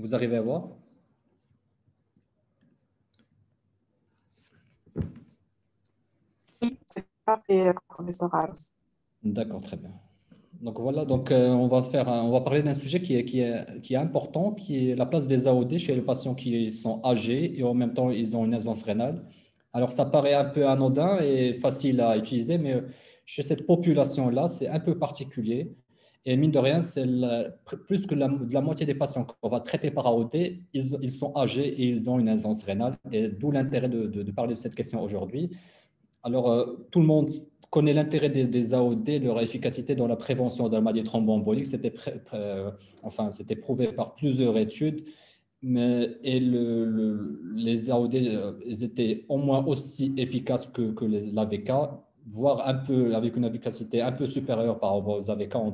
Vous arrivez à voir? Oui, c'est parfait, professeur Aros. D'accord, très bien. Donc voilà, donc on va parler d'un sujet qui est important, qui est la place des AOD chez les patients qui sont âgés et en même temps ils ont une aisance rénale. Alors ça paraît un peu anodin et facile à utiliser, mais chez cette population-là, c'est un peu particulier. Et mine de rien, plus que de la moitié des patients qu'on va traiter par AOD, ils sont âgés et ils ont une aisance rénale. Et d'où l'intérêt de parler de cette question aujourd'hui. Alors, tout le monde connaît l'intérêt des AOD, leur efficacité dans la prévention de la maladie thromboembolique. C'était prouvé par plusieurs études. Les AOD, ils étaient au moins aussi efficaces que l'AVK, voire un peu, avec une efficacité un peu supérieure par rapport aux AVK en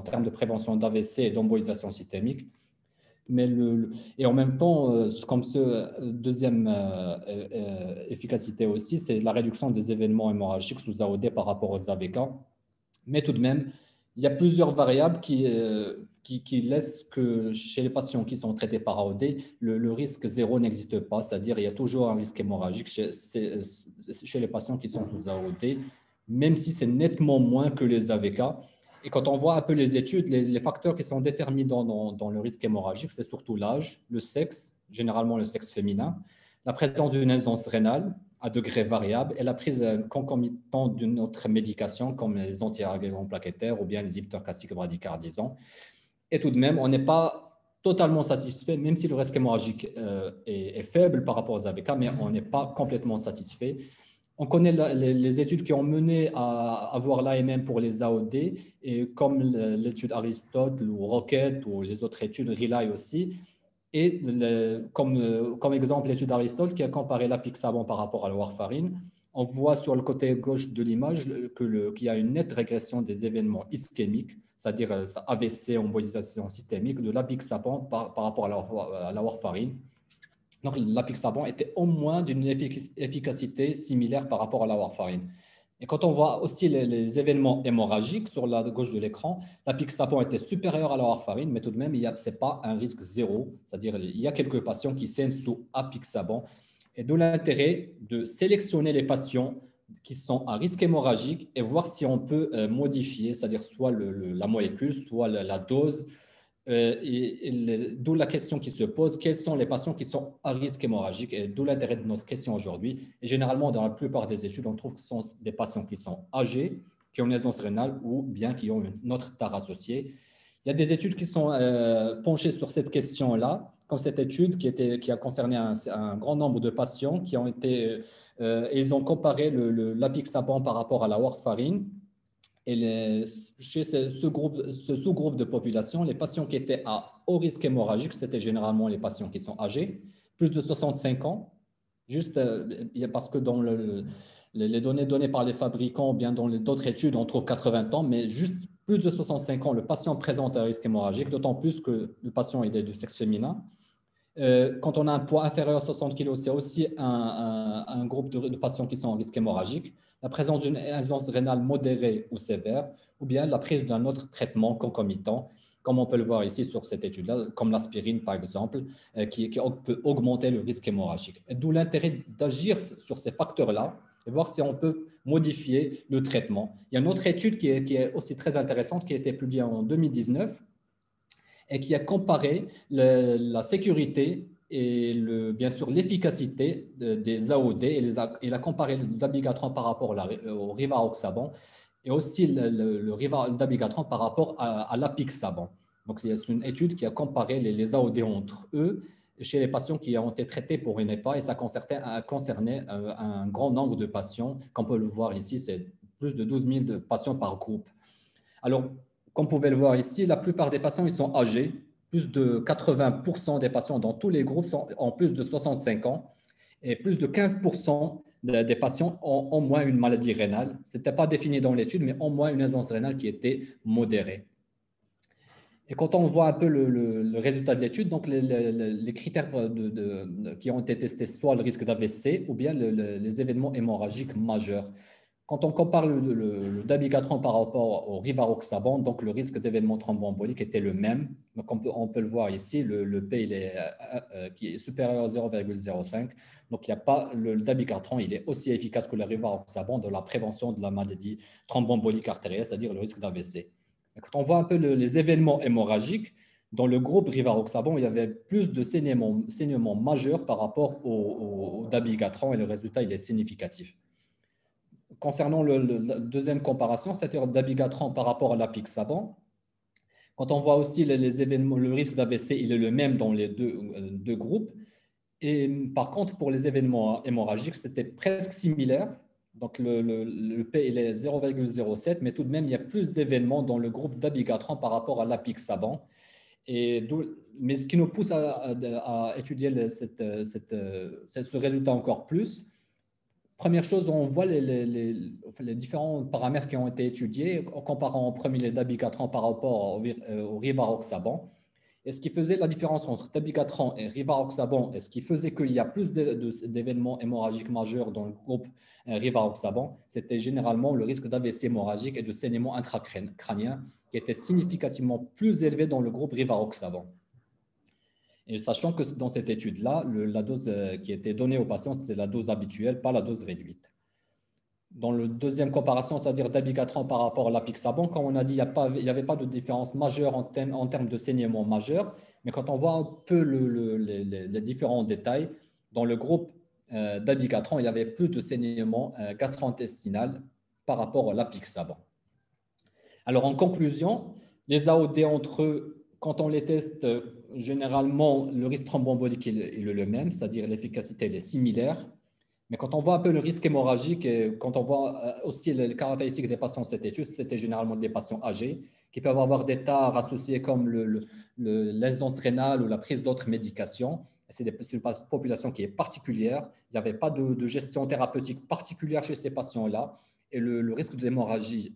termes de prévention d'AVC et d'embolisation systémique. Et en même temps, deuxième efficacité aussi, c'est la réduction des événements hémorragiques sous AOD par rapport aux AVK. Mais tout de même, il y a plusieurs variables qui laissent que chez les patients qui sont traités par AOD, le risque zéro n'existe pas, c'est-à-dire il y a toujours un risque hémorragique chez les patients qui sont sous AOD, même si c'est nettement moins que les AVK. Et quand on voit un peu les études, les facteurs qui sont déterminants dans le risque hémorragique, c'est surtout l'âge, le sexe, généralement le sexe féminin, la présence d'une aisance rénale à degré variable et la prise concomitante d'une autre médication comme les anticoagulants plaquettaires ou bien les inhibiteurs classiques bradycardisants. Et tout de même, on n'est pas totalement satisfait, même si le risque hémorragique est faible par rapport aux AVK, mais on n'est pas complètement satisfait. On connaît les études qui ont mené à avoir l'AMM pour les AOD, et comme l'étude Aristotle ou Rocket ou les autres études, Rely aussi. Et comme exemple, l'étude Aristotle qui a comparé l'apixaban par rapport à la warfarine, on voit sur le côté gauche de l'image qu'il y a une nette régression des événements ischémiques, c'est-à-dire AVC, embolisation systémique, de l'apixaban par rapport à la warfarine. Donc, l'apixaban était au moins d'une efficacité similaire par rapport à la warfarine. Et quand on voit aussi les événements hémorragiques sur la gauche de l'écran, l'apixaban était supérieur à la warfarine, mais tout de même, ce n'est pas un risque zéro. C'est-à-dire il y a quelques patients qui saignent sous apixaban. Et d'où l'intérêt de sélectionner les patients qui sont à risque hémorragique et voir si on peut modifier, c'est-à-dire soit la molécule, soit la dose, d'où la question qui se pose, quels sont les patients qui sont à risque hémorragique, et d'où l'intérêt de notre question aujourd'hui. Et généralement, dans la plupart des études, on trouve que ce sont des patients qui sont âgés, qui ont une aisance rénale ou bien qui ont une autre tare associée. Il y a des études qui sont penchées sur cette question-là, comme cette étude qui a concerné un grand nombre de patients qui ont été, ils ont comparé l'apixaban par rapport à la warfarine. Et chez ce sous-groupe de population, les patients qui étaient à haut risque hémorragique, c'était généralement les patients qui sont âgés, plus de 65 ans, juste parce que dans les données données par les fabricants ou bien dans d'autres études, on trouve 80 ans, mais juste plus de 65 ans, le patient présente un risque hémorragique, d'autant plus que le patient est de sexe féminin. Quand on a un poids inférieur à 60 kg, c'est aussi un groupe de patients qui sont en risque hémorragique. La présence d'une aisance rénale modérée ou sévère, ou bien la prise d'un autre traitement concomitant, comme on peut le voir ici sur cette étude-là, comme l'aspirine par exemple, qui peut augmenter le risque hémorragique. D'où l'intérêt d'agir sur ces facteurs-là et voir si on peut modifier le traitement. Il y a une autre étude qui est aussi très intéressante, qui a été publiée en 2019, et qui a comparé la sécurité et bien sûr l'efficacité des AOD. Et il a comparé le dabigatran par rapport au rivaroxaban et aussi le dabigatran par rapport à l'apixaban. Donc, c'est une étude qui a comparé les AOD entre eux chez les patients qui ont été traités pour une FA, et ça concernait un grand nombre de patients. Comme on peut le voir ici, c'est plus de 12 000 patients par groupe. Alors, comme vous pouvez le voir ici, la plupart des patients ils sont âgés. Plus de 80% des patients dans tous les groupes ont plus de 65 ans, et plus de 15% des patients ont au moins une maladie rénale. Ce n'était pas défini dans l'étude, mais au moins une aisance rénale qui était modérée. Et quand on voit un peu le résultat de l'étude, donc les critères qui ont été testés, soit le risque d'AVC ou bien les événements hémorragiques majeurs. Quand on compare le dabigatran par rapport au rivaroxaban, donc le risque d'événement thromboembolique était le même. Donc on peut le voir ici, le P il est, qui est supérieur à 0,05. Donc il y a pas, le dabigatran il est aussi efficace que le rivaroxaban dans la prévention de la maladie thromboembolique artérielle, c'est-à-dire le risque d'AVC. Quand on voit un peu les événements hémorragiques, dans le groupe rivaroxaban, il y avait plus de saignements majeurs par rapport au dabigatran et le résultat il est significatif. Concernant la deuxième comparaison, c'est-à-dire dabigatran par rapport à l'apixaban, quand on voit aussi les événements, le risque d'AVC, il est le même dans les deux groupes. Et par contre, pour les événements hémorragiques, c'était presque similaire. Donc, le P il est 0,07, mais tout de même, il y a plus d'événements dans le groupe dabigatran par rapport à l'apixaban. Mais ce qui nous pousse à étudier ce résultat encore plus, première chose, on voit les différents paramètres qui ont été étudiés en comparant en premier les dabigatran par rapport au rivaroxaban. Et ce qui faisait la différence entre dabigatran et rivaroxaban, et ce qui faisait qu'il y a plus d'événements hémorragiques majeurs dans le groupe rivaroxaban, c'était généralement le risque d'AVC hémorragique et de saignement intracrânien qui était significativement plus élevé dans le groupe rivaroxaban. Et sachant que dans cette étude-là, la dose qui était donnée aux patients, c'était la dose habituelle, pas la dose réduite. Dans la deuxième comparaison, c'est-à-dire dabigatran par rapport à l'apixaban, comme on a dit, il n'y avait pas de différence majeure en termes de saignement majeur, mais quand on voit un peu les différents détails, dans le groupe dabigatran, il y avait plus de saignement gastro-intestinal par rapport à l'apixaban. Alors, en conclusion, les AOD entre eux, quand on les teste, généralement, le risque thromboembolique est le même, c'est-à-dire l'efficacité elle est similaire. Mais quand on voit un peu le risque hémorragique, et quand on voit aussi les caractéristiques des patients de cette étude, c'était généralement des patients âgés qui peuvent avoir des tares associées comme l'aisance rénale ou la prise d'autres médications. C'est une population qui est particulière. Il n'y avait pas de gestion thérapeutique particulière chez ces patients-là. Et le risque d'hémorragie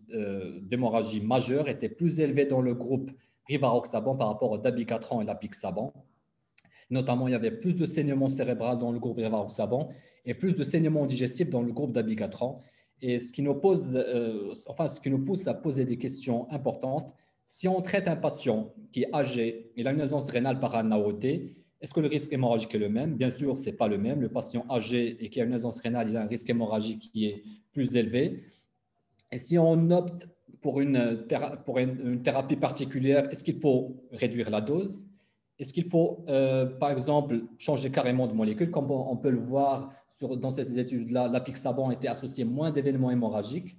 majeure était plus élevé dans le groupe rivaroxaban par rapport au dabigatran et l'apixaban. Notamment, il y avait plus de saignement cérébral dans le groupe rivaroxaban et plus de saignement digestif dans le groupe dabigatran. Et ce qui nous pousse à poser des questions importantes. Si on traite un patient qui est âgé, il a une aisance rénale par un AOD, est-ce que le risque hémorragique est le même? Bien sûr, ce n'est pas le même. Le patient âgé et qui a une aisance rénale, il a un risque hémorragique qui est plus élevé. Et si on opte pour une thérapie particulière, est-ce qu'il faut réduire la dose? Est-ce qu'il faut, par exemple, changer carrément de molécule? Comme on peut le voir dans ces études-là, l'apixaban était associé à moins d'événements hémorragiques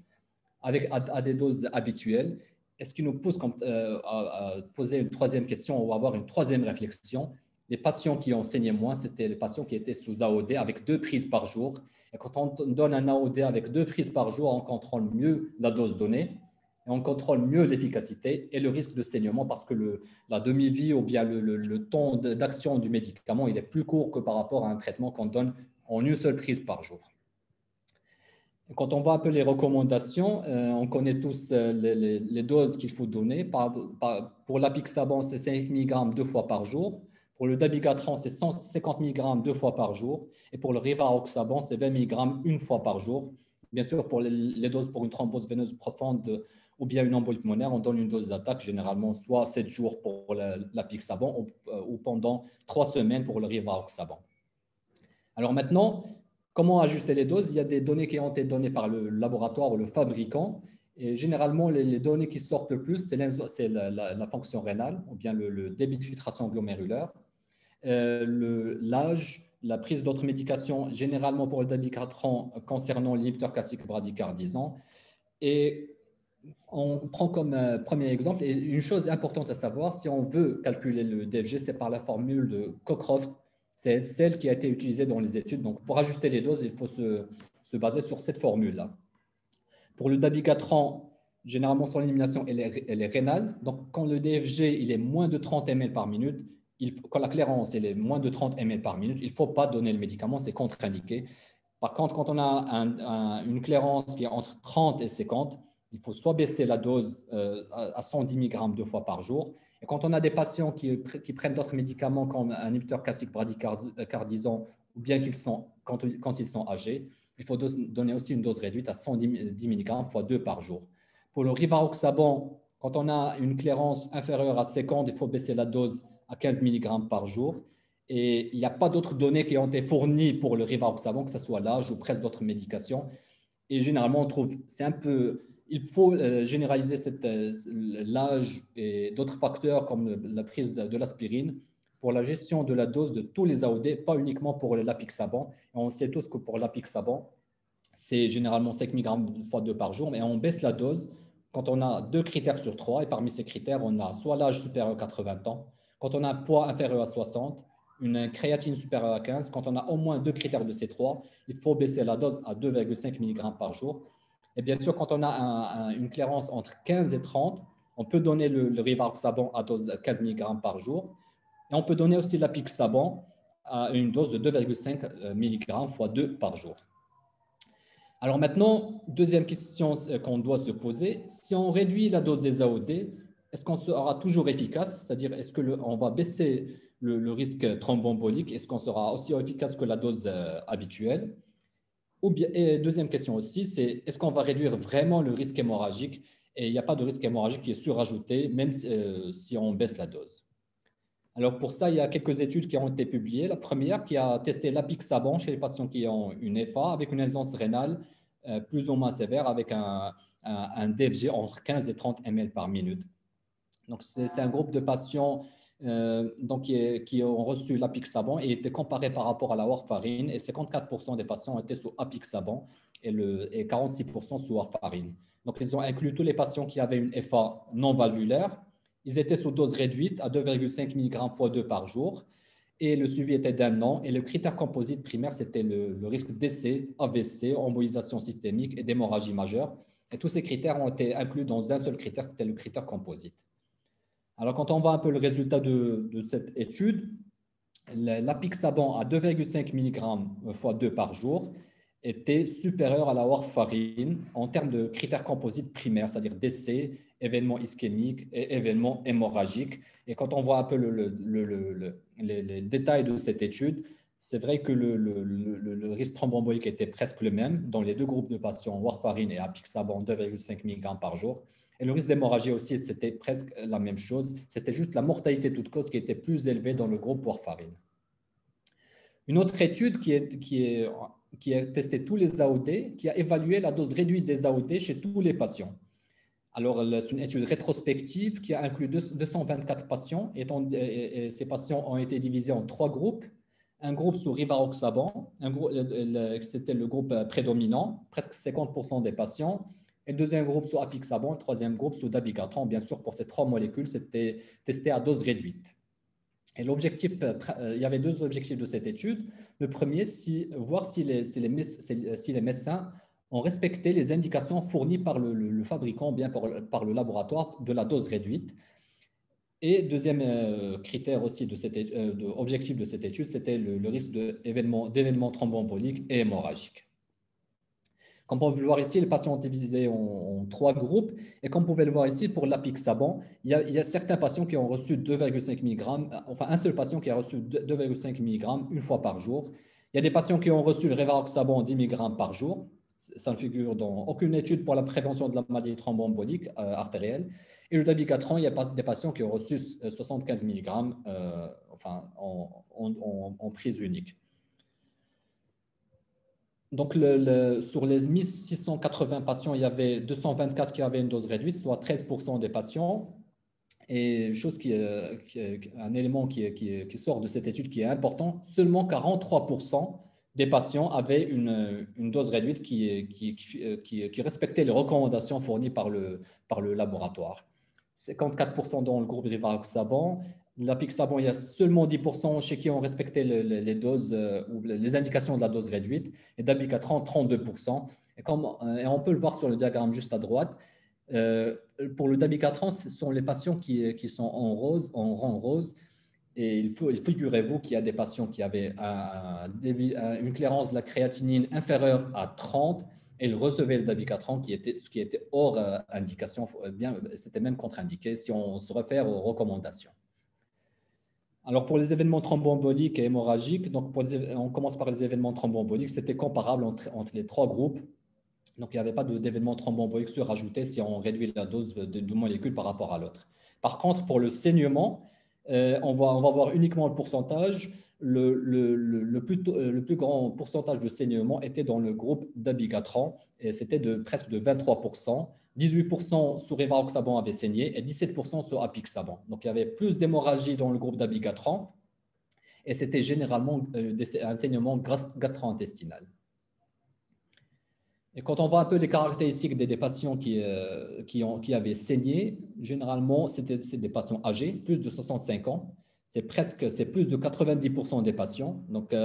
à des doses habituelles. Est-ce qui nous pousse à poser une troisième question ou à avoir une troisième réflexion? Les patients qui ont saigné moins, c'était les patients qui étaient sous AOD avec 2 prises par jour. Et quand on donne un AOD avec 2 prises par jour, on contrôle mieux la dose donnée et on contrôle mieux l'efficacité et le risque de saignement parce que la demi-vie ou bien le temps d'action du médicament, il est plus court que par rapport à un traitement qu'on donne en une seule prise par jour. Quand on voit un peu les recommandations, on connaît tous les doses qu'il faut donner. Pour l'apixaban, c'est 5 mg 2 fois par jour. Pour le dabigatran, c'est 150 mg 2 fois par jour. Et pour le rivaroxaban, c'est 20 mg une fois par jour. Bien sûr, pour les doses pour une thrombose veineuse profonde ou bien une embolie pulmonaire, on donne une dose d'attaque, généralement soit 7 jours pour l'apixaban ou pendant 3 semaines pour le rivaroxaban. Alors maintenant, comment ajuster les doses? Il y a des données qui ont été données par le laboratoire ou le fabricant. Et généralement, les données qui sortent le plus, c'est la fonction rénale ou bien le débit de filtration glomérulaire, l'âge, la prise d'autres médications, généralement pour le dabigatran concernant l'inhibiteur classique bradykardisant. Et on prend comme premier exemple, et une chose importante à savoir, si on veut calculer le DFG, c'est par la formule de Cockcroft. C'est celle qui a été utilisée dans les études. Donc, pour ajuster les doses, il faut se baser sur cette formule-là. Pour le dabigatran, généralement, son élimination, elle est rénale. Donc, quand le DFG il est moins de 30 ml par minute, quand la clairance elle est moins de 30 ml par minute, il ne faut pas donner le médicament, c'est contre-indiqué. Par contre, quand on a une clairance qui est entre 30 et 50, il faut soit baisser la dose à 110 mg 2 fois par jour. Et quand on a des patients qui prennent d'autres médicaments comme un inhibiteur classique bradykardisant ou bien quand ils sont âgés, il faut donner aussi une dose réduite à 110 mg fois 2 par jour. Pour le rivaroxaban, quand on a une clairance inférieure à 50, il faut baisser la dose à 15 mg par jour. Et il n'y a pas d'autres données qui ont été fournies pour le rivaroxaban, que ce soit l'âge ou presque d'autres médications. Et généralement, on trouve, c'est un peu, il faut généraliser l'âge et d'autres facteurs comme la prise de l'aspirine pour la gestion de la dose de tous les AOD, pas uniquement pour l'apixaban. On sait tous que pour l'apixaban, c'est généralement 5 mg fois 2 par jour, mais on baisse la dose quand on a 2 critères sur 3. Et parmi ces critères, on a soit l'âge supérieur à 80 ans, quand on a un poids inférieur à 60, une créatine supérieure à 15. Quand on a au moins 2 critères de ces 3, il faut baisser la dose à 2,5 mg par jour. Et bien sûr, quand on a une clairance entre 15 et 30, on peut donner le rivaroxaban à dose 15 mg par jour. Et on peut donner aussi l'apixaban à une dose de 2,5 mg fois 2 par jour. Alors maintenant, deuxième question qu'on doit se poser, si on réduit la dose des AOD, est-ce qu'on sera toujours efficace? C'est-à-dire, est-ce qu'on va baisser le risque thromboembolique? Est-ce qu'on sera aussi efficace que la dose habituelle? Ou bien, et deuxième question aussi, c'est est-ce qu'on va réduire vraiment le risque hémorragique? Et il n'y a pas de risque hémorragique qui est surajouté, même si on baisse la dose. Alors pour ça, il y a quelques études qui ont été publiées. La première qui a testé l'apixaban chez les patients qui ont une FA avec une insuffisance rénale plus ou moins sévère avec un DFG entre 15 et 30 ml par minute. Donc c'est un groupe de patients donc, qui ont reçu l'apixaban et étaient comparés par rapport à la warfarine. Et 54% des patients étaient sous apixaban et 46% sous warfarine. Donc ils ont inclus tous les patients qui avaient une FA non valvulaire. Ils étaient sous dose réduite à 2,5 mg fois 2 par jour et le suivi était d'1 an. Et le critère composite primaire, c'était le risque d'essai, AVC, embolisation systémique et d'hémorragie majeure. Et tous ces critères ont été inclus dans un seul critère, c'était le critère composite. Alors, quand on voit un peu le résultat de cette étude, l'apixaban à 2,5 mg fois 2 par jour était supérieur à la warfarine en termes de critères composites primaires, c'est-à-dire décès, événements ischémiques et événements hémorragiques. Et quand on voit un peu les détails de cette étude, c'est vrai que le risque thromboembolique était presque le même dans les deux groupes de patients, warfarine et apixaban 2,5 mg par jour. Et le risque d'hémorragie aussi, c'était presque la même chose. C'était juste la mortalité toute cause qui était plus élevée dans le groupe warfarine. Une autre étude qui a testé tous les AOD, qui a évalué la dose réduite des AOD chez tous les patients. Alors, c'est une étude rétrospective qui a inclus 224 patients et ces patients ont été divisés en 3 groupes. Un groupe sous rivaroxaban, c'était le groupe prédominant, presque 50% des patients. Et le deuxième groupe sous apixaban, le troisième groupe sous dabigatran. Bien sûr, pour ces 3 molécules, c'était testé à dose réduite. Et l'objectif, il y avait 2 objectifs de cette étude. Le premier, voir si les médecins ont respecté les indications fournies par le fabricant, bien par le laboratoire, de la dose réduite. Et deuxième critère aussi objectif de cette étude, c'était le risque d'événements thromboemboliques et hémorragiques. Comme on peut le voir ici, les patients ont été divisés en 3 groupes. Et comme vous pouvez le voir ici, pour l'apixaban, il y a certains patients qui ont reçu 2,5 mg, enfin un seul patient qui a reçu 2,5 mg une fois par jour. Il y a des patients qui ont reçu le rivaroxaban 10 mg par jour. Ça ne figure dans aucune étude pour la prévention de la maladie thromboembolique artérielle. Et le dabigatran, il y a des patients qui ont reçu 75 mg en prise unique. Donc, sur les 1680 patients, il y avait 224 qui avaient une dose réduite, soit 13% des patients. Et un élément qui sort de cette étude qui est important, seulement 43% des patients avaient une dose réduite qui respectait les recommandations fournies par le laboratoire. 54% dans le groupe rivaroxaban. L'apixaban, il y a seulement 10% chez qui ont respecté les doses ou les indications de la dose réduite. Et dabigatran, 32%. Et on peut le voir sur le diagramme juste à droite. Pour le dabigatran, ce sont les patients qui sont en rang rose. Et figurez-vous qu'il y a des patients qui avaient une clairance de la créatinine inférieure à 30 et ils recevaient le dabigatran ce qui était hors indication, c'était même contre-indiqué si on se réfère aux recommandations. Alors, pour les événements thromboemboliques et hémorragiques, donc on commence par les événements thromboemboliques, c'était comparable entre les trois groupes. Donc, il n'y avait pas d'événement thromboembolique surajouté si on réduit la dose de molécules par rapport à l'autre. Par contre, pour le saignement, on va voir uniquement le pourcentage. Le plus grand pourcentage de saignement était dans le groupe dabigatran et c'était presque de 23%. 18% sur rivaroxaban avait saigné et 17% sur apixaban. Donc, il y avait plus d'hémorragie dans le groupe dabigatran et c'était généralement un saignement gastro-intestinal. Et quand on voit un peu les caractéristiques des patients qui avaient saigné, généralement, c'est des patients âgés, plus de 65 ans. C'est plus de 90% des patients. Donc,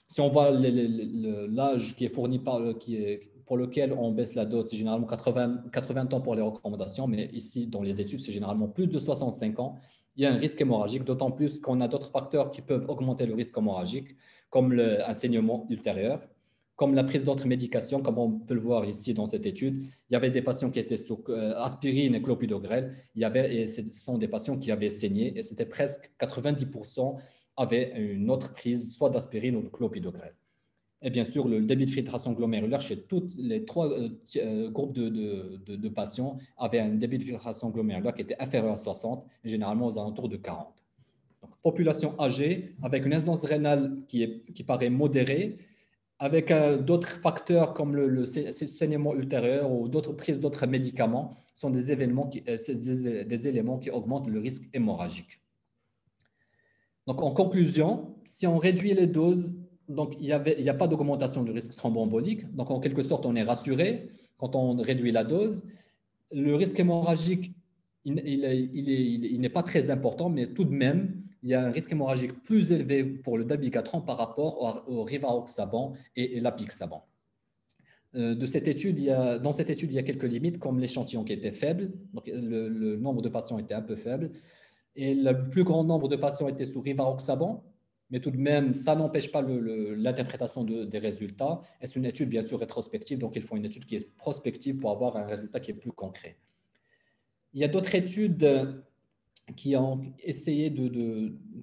si on voit l'âge qui est fourni pour lequel on baisse la dose, c'est généralement 80 ans pour les recommandations, mais ici, dans les études, c'est généralement plus de 65 ans. Il y a un risque hémorragique, d'autant plus qu'on a d'autres facteurs qui peuvent augmenter le risque hémorragique, comme un saignement ultérieur, comme la prise d'autres médications, comme on peut le voir ici dans cette étude. Il y avait des patients qui étaient sous aspirine et clopidogrel. Et ce sont des patients qui avaient saigné et c'était presque 90% avaient une autre prise, soit d'aspirine ou de clopidogrel. Et bien sûr, le débit de filtration glomérulaire chez tous les trois groupes de patients avait un débit de filtration glomérulaire qui était inférieur à 60, et généralement aux alentours de 40. Donc, population âgée avec une insuffisance rénale qui paraît modérée, avec d'autres facteurs comme le saignement ultérieur ou d'autres prises d'autres médicaments, sont des éléments qui augmentent le risque hémorragique. Donc, en conclusion, si on réduit les doses, donc il n'y a pas d'augmentation du risque thromboembolique. Donc, en quelque sorte, on est rassuré quand on réduit la dose. Le risque hémorragique, il n'est pas très important, mais tout de même, il y a un risque hémorragique plus élevé pour le dabigatran par rapport au rivaroxaban et l'apixaban. Dans cette étude, il y a quelques limites, comme l'échantillon qui était faible, donc le nombre de patients était un peu faible, et le plus grand nombre de patients étaient sous rivaroxaban, mais tout de même, ça n'empêche pas l'interprétation des résultats. Et c'est une étude, bien sûr, rétrospective, donc il faut une étude qui est prospective pour avoir un résultat qui est plus concret. Il y a d'autres études qui ont essayé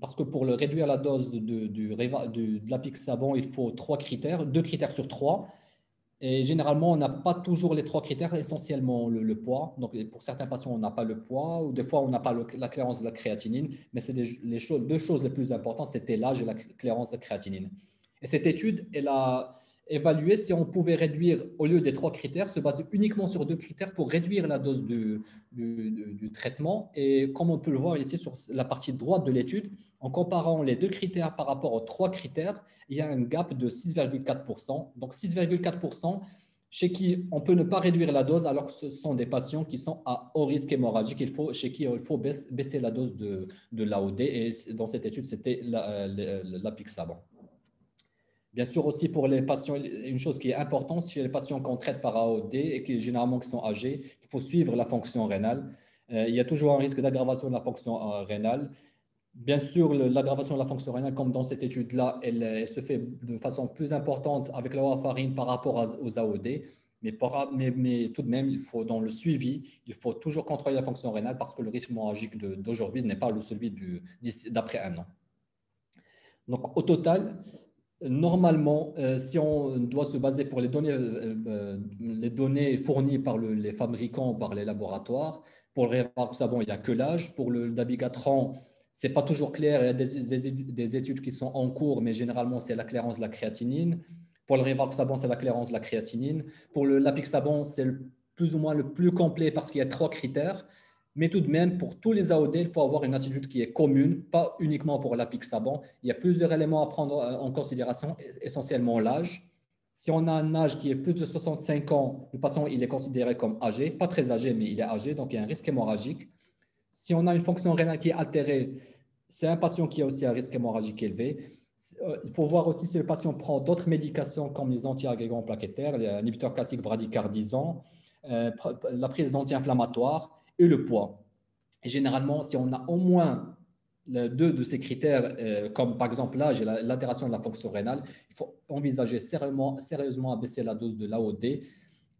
parce que pour réduire la dose de l'apixaban, il faut 2 critères sur 3. Et généralement, on n'a pas toujours les 3 critères, essentiellement le poids. Donc, pour certains patients, on n'a pas le poids, ou des fois, on n'a pas la clairance de la créatinine. Mais c'est deux choses les plus importantes, c'était l'âge et la clairance de la créatinine. Et cette étude, elle a évalué si on pouvait réduire, au lieu des 3 critères, se baser uniquement sur 2 critères pour réduire la dose du traitement. Et comme on peut le voir ici sur la partie droite de l'étude, en comparant les 2 critères par rapport aux 3 critères, il y a un gap de 6,4%. Donc 6,4% chez qui on peut ne pas réduire la dose alors que ce sont des patients qui sont à haut risque hémorragique, chez qui il faut baisser la dose de l'AOD. Et dans cette étude, c'était l'apixaban. Bien sûr aussi pour les patients, une chose qui est importante chez les patients qu'on traite par AOD et qui généralement qui sont âgés, il faut suivre la fonction rénale. Il y a toujours un risque d'aggravation de la fonction rénale. Bien sûr, l'aggravation de la fonction rénale, comme dans cette étude-là, elle se fait de façon plus importante avec la warfarine par rapport aux AOD. Mais tout de même, dans le suivi, il faut toujours contrôler la fonction rénale parce que le risque hémorragique d'aujourd'hui n'est pas celui d'après un an. Donc, au total, normalement, si on doit se baser pour les données fournies par les fabricants, par les laboratoires, pour le rivaroxaban, il n'y a que l'âge. Pour le dabigatran, ce n'est pas toujours clair. Il y a des études qui sont en cours, mais généralement, c'est la clairance de la créatinine. Pour le rivaroxaban, c'est la clairance de la créatinine. Pour l'apixaban, c'est plus ou moins le plus complet parce qu'il y a 3 critères. Mais tout de même, pour tous les AOD, il faut avoir une attitude qui est commune, pas uniquement pour l'apixaban. Il y a plusieurs éléments à prendre en considération, essentiellement l'âge. Si on a un âge qui est plus de 65 ans, le patient il est considéré comme âgé, pas très âgé, mais il est âgé, donc il y a un risque hémorragique. Si on a une fonction rénale qui est altérée, c'est un patient qui a aussi un risque hémorragique élevé. Il faut voir aussi si le patient prend d'autres médications comme les antiagrégants plaquettaires, les inhibiteurs classiques bradykardisants, la prise d'anti-inflammatoires et le poids. Et généralement, si on a au moins 2 de ces critères, comme par exemple l'âge et l'altération de la fonction rénale, il faut envisager sérieusement à baisser la dose de l'AOD.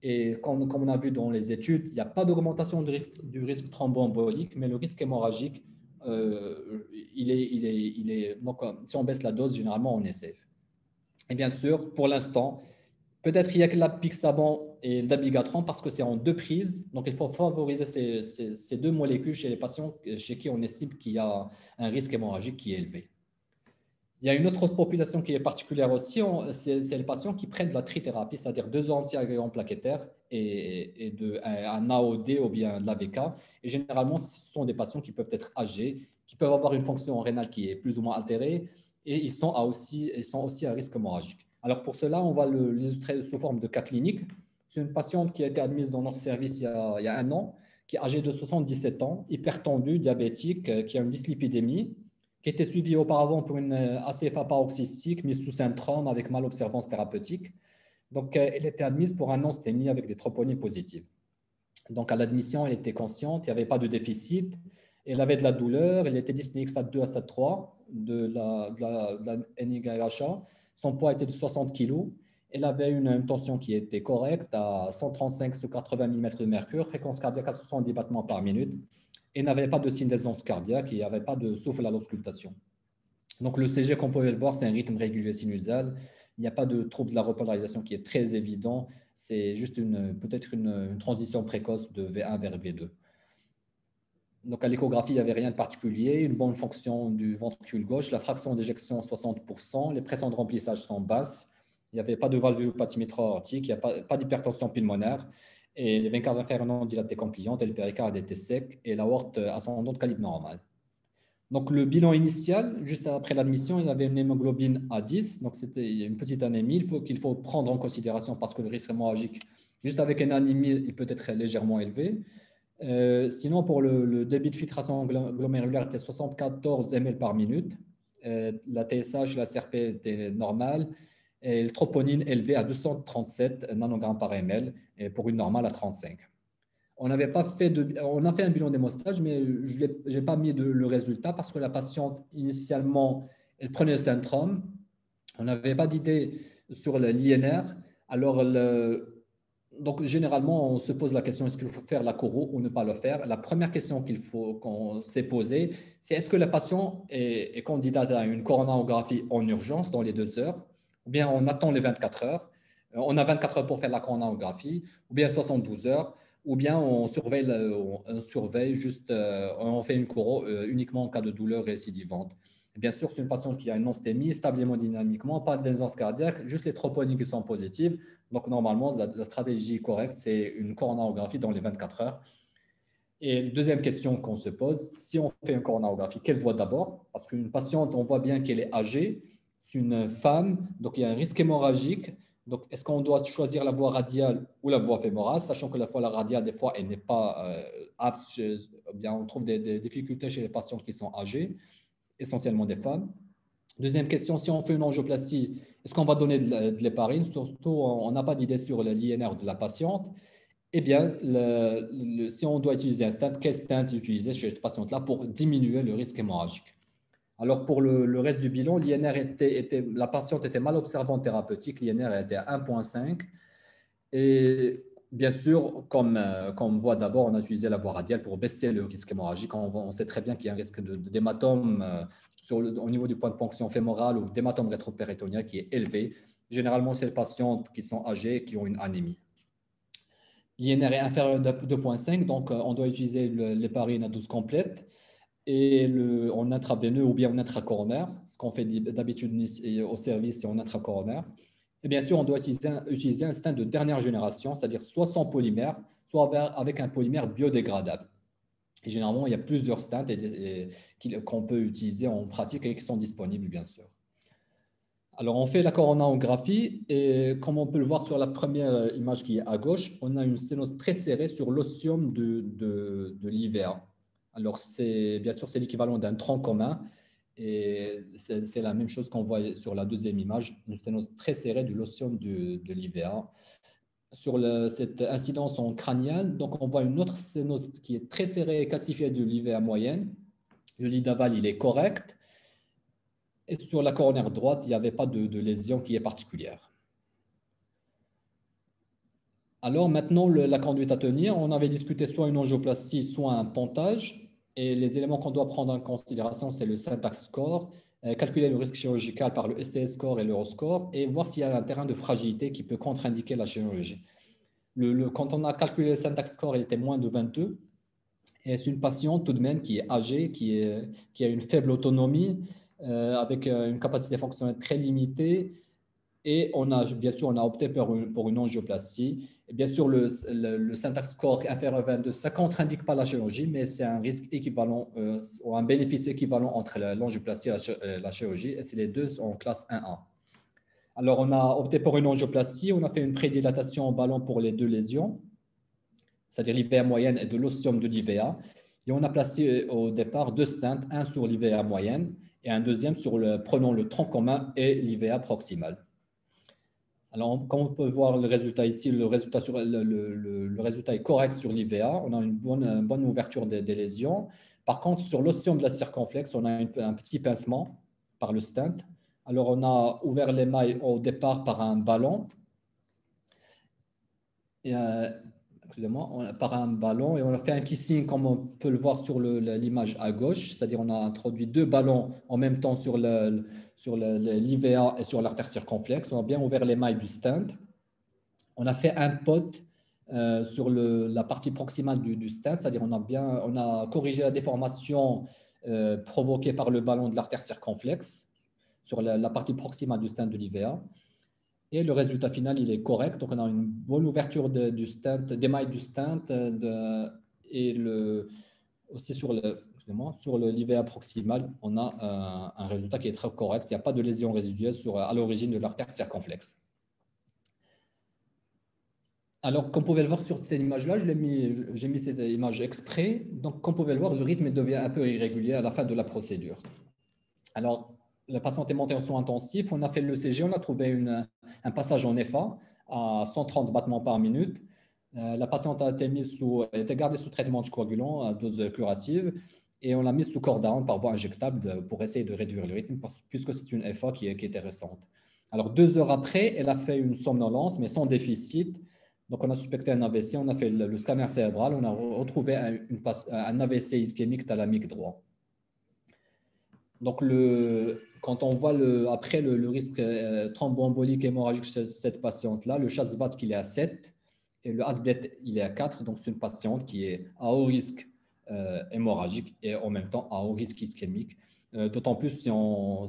Et comme on a vu dans les études, il n'y a pas d'augmentation du risque thromboembolique, mais le risque hémorragique donc, si on baisse la dose, généralement, on est safe. Et bien sûr, pour l'instant, peut-être il y a que l'apixaban et le dabigatran parce que c'est en deux prises. Donc, il faut favoriser ces deux molécules chez les patients chez qui on estime qu'il y a un risque hémorragique qui est élevé. Il y a une autre population qui est particulière aussi, c'est les patients qui prennent de la trithérapie, c'est-à-dire deux antiagrégants plaquettaires et un AOD ou bien de l'AVK. Et généralement, ce sont des patients qui peuvent être âgés, qui peuvent avoir une fonction rénale qui est plus ou moins altérée et ils sont aussi à risque hémorragique. Alors pour cela, on va l'illustrer sous forme de cas clinique. C'est une patiente qui a été admise dans notre service il y a un an, qui est âgée de 77 ans, hypertendue, diabétique, qui a une dyslipidémie, qui était suivie auparavant pour une ACFA paroxystique mise sous syndrome avec malobservance thérapeutique. Donc, elle était admise pour un non-stémie avec des troponines positives. Donc, à l'admission, elle était consciente, il n'y avait pas de déficit, elle avait de la douleur, elle était dyspnéique stade 2 à stade 3 de la NIHA. Son poids était de 60 kg. Elle avait une tension qui était correcte à 135 sur 80 mm de mercure, fréquence cardiaque à 70 battements par minute et n'avait pas de signe d'aisance cardiaque, il n'y avait pas de souffle à l'auscultation. Donc le CG qu'on pouvait le voir, c'est un rythme régulier sinusal. Il n'y a pas de trouble de la repolarisation qui est très évident. C'est juste peut-être une transition précoce de V1 vers V2. Donc à l'échographie, il n'y avait rien de particulier. Une bonne fonction du ventricule gauche. La fraction d'éjection 60%. Les pressions de remplissage sont basses. Il n'y avait pas de valvulopathie micro-aortique. Il n'y a pas d'hypertension pulmonaire. Et les veines caves inférieures non dilatées compliantes et le péricarde était sec et l'aorte ascendante de calibre normal. Donc, le bilan initial, juste après l'admission, il y avait une hémoglobine à 10, donc c'était une petite anémie qu'il faut prendre en considération parce que le risque hémorragique, juste avec une anémie, il peut être légèrement élevé. Sinon, pour le débit de filtration glomérulaire était 74 ml par minute. La TSH, la CRP était normale et le troponine élevé à 237 nanogrammes par ml et pour une normale à 35. On a fait un bilan d'hémostase, mais je n'ai pas mis le résultat parce que la patiente, initialement, elle prenait le syndrome. On n'avait pas d'idée sur l'INR. Alors, donc, généralement, on se pose la question, est-ce qu'il faut faire la choro ou ne pas le faire? La première question qu'on s'est posée, c'est est-ce que la patiente est candidate à une coronarographie en urgence dans les 2 heures, ou bien on attend les 24 heures, on a 24 heures pour faire la coronarographie, ou bien 72 heures, ou bien on surveille juste, on fait une choro uniquement en cas de douleur récidivante. Bien sûr, c'est une patiente qui a une non-stémie, stable hémodynamiquement, pas d'aisance cardiaque, juste les troponines qui sont positives. Donc, normalement, la stratégie correcte, c'est une coronarographie dans les 24 heures. Et la deuxième question qu'on se pose, si on fait une coronarographie, quelle voie d'abord? Parce qu'une patiente, on voit bien qu'elle est âgée, c'est une femme, donc il y a un risque hémorragique. Donc, est-ce qu'on doit choisir la voie radiale ou la voie fémorale, sachant que la voie radiale, des fois, elle n'est pas apte, bien, on trouve des difficultés chez les patients qui sont âgés, essentiellement des femmes. Deuxième question, si on fait une angioplastie, est-ce qu'on va donner de l'héparine? Surtout, on n'a pas d'idée sur l'INR de la patiente. Eh bien, si on doit utiliser un stent, quel stent utiliser chez cette patiente-là pour diminuer le risque hémorragique? Alors, pour le reste du bilan, la patiente était mal observante thérapeutique, l'INR était à 1,5. Et bien sûr, comme on voit d'abord, on a utilisé la voie radiale pour baisser le risque hémorragique. On sait très bien qu'il y a un risque d'hématome au niveau du point de ponction fémorale ou d'hématome rétropéritonéal qui est élevé. Généralement, c'est les patientes qui sont âgées qui ont une anémie. L'INR est inférieur à 2,5, donc on doit utiliser l'héparine à dose complète et en intraveineux ou bien en intracoronaire. Ce qu'on fait d'habitude au service, c'est en intracoronaire. Et bien sûr, on doit utiliser un stent de dernière génération, c'est-à-dire soit sans polymère, soit avec un polymère biodégradable. Et généralement, il y a plusieurs stents qu'on peut utiliser en pratique et qui sont disponibles, bien sûr. Alors, on fait la coronarographie et comme on peut le voir sur la première image qui est à gauche, on a une sténose très serrée sur l'ostium de l'IVA. Alors, bien sûr, c'est l'équivalent d'un tronc commun et c'est la même chose qu'on voit sur la deuxième image, une sténose très serrée de l'ostium de l'IVA. Sur cette incidence en crânienne, donc on voit une autre sténose qui est très serrée et calcifiée de l'IVA moyenne. Le lit d'aval, il est correct. Et sur la coronaire droite, il n'y avait pas de lésion qui est particulière. Alors maintenant, la conduite à tenir, on avait discuté soit une angioplastie, soit un pontage. Et les éléments qu'on doit prendre en considération, c'est le syntax score, calculer le risque chirurgical par le STS score et l'Euroscore et voir s'il y a un terrain de fragilité qui peut contre-indiquer la chirurgie. Quand on a calculé le syntax score, il était moins de 22. Et c'est une patiente tout de même qui est âgée, qui a une faible autonomie, avec une capacité fonctionnelle très limitée. Et bien sûr, on a opté pour une angioplastie. Et bien sûr, le syntax score inférieur à 22, ça ne contre-indique pas la chirurgie, mais c'est un risque équivalent, ou un bénéfice équivalent entre l'angioplastie et la chirurgie. Et c'est les deux en classe 1A. Alors, on a opté pour une angioplastie. On a fait une prédilatation en ballon pour les deux lésions, c'est-à-dire l'IVA moyenne et de l'ostium de l'IVA. Et on a placé au départ deux stents, un sur l'IVA moyenne et un deuxième prenant le tronc commun et l'IVA proximal. Alors, comme on peut voir le résultat ici, le résultat est correct sur l'IVA. On a une bonne ouverture des lésions. Par contre, sur l'ostium de la circonflexe, on a un petit pincement par le stent. Alors, on a ouvert l'émail au départ par un ballon. Par un ballon et on a fait un kissing comme on peut le voir sur l'image à gauche, c'est-à-dire on a introduit deux ballons en même temps sur l'IVA et sur l'artère circonflexe. On a bien ouvert l'émail du stent. On a fait un pot sur la partie proximale du stent, c'est-à-dire on a corrigé la déformation provoquée par le ballon de l'artère circonflexe sur la partie proximale du stent de l'IVA. Et le résultat final, il est correct. Donc, on a une bonne ouverture du stent, d'émail du stent et aussi sur le l'IVA proximal, on a un résultat qui est très correct. Il n'y a pas de lésion résiduelle à l'origine de l'artère circonflexe. Alors, comme vous pouvez le voir sur cette image-là, j'ai mis cette image exprès. Donc, comme vous pouvez le voir, le rythme devient un peu irrégulier à la fin de la procédure. Alors, la patiente est montée en soins intensifs. On a fait l'ECG, on a trouvé un passage en FA à 130 battements par minute. La patiente a été gardée sous traitement anticoagulant à dose curative et on l'a mise sous cordon par voie injectable pour essayer de réduire le rythme puisque c'est une FA qui était récente. Alors, 2 heures après, elle a fait une somnolence, mais sans déficit. Donc, on a suspecté un AVC, on a fait le scanner cérébral, on a retrouvé un AVC ischémique thalamique droit. Donc, quand on voit après le risque thromboembolique hémorragique chez cette patiente-là, le CHA2DS2-VASc il est à 7 et le ASBLET il est à 4. Donc, c'est une patiente qui est à haut risque hémorragique et en même temps à haut risque ischémique. D'autant plus si on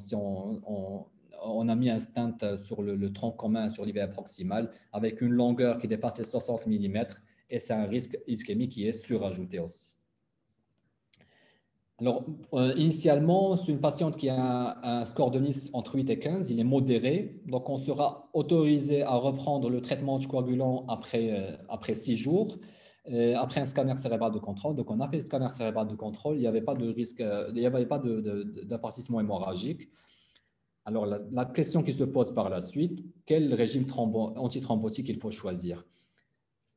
a mis un stent sur le tronc commun sur l'IVA proximal avec une longueur qui dépasse les 60 mm et c'est un risque ischémique qui est surajouté aussi. Alors, initialement, c'est une patiente qui a un score de Nice entre 8 et 15. Il est modéré. Donc, on sera autorisé à reprendre le traitement anticoagulant après 6 jours, après un scanner cérébral de contrôle. Donc, on a fait le scanner cérébral de contrôle. Il n'y avait pas de risque, il n'y avait pas d'infarcissement hémorragique. Alors, la question qui se pose par la suite, quel régime antithrombotique il faut choisir?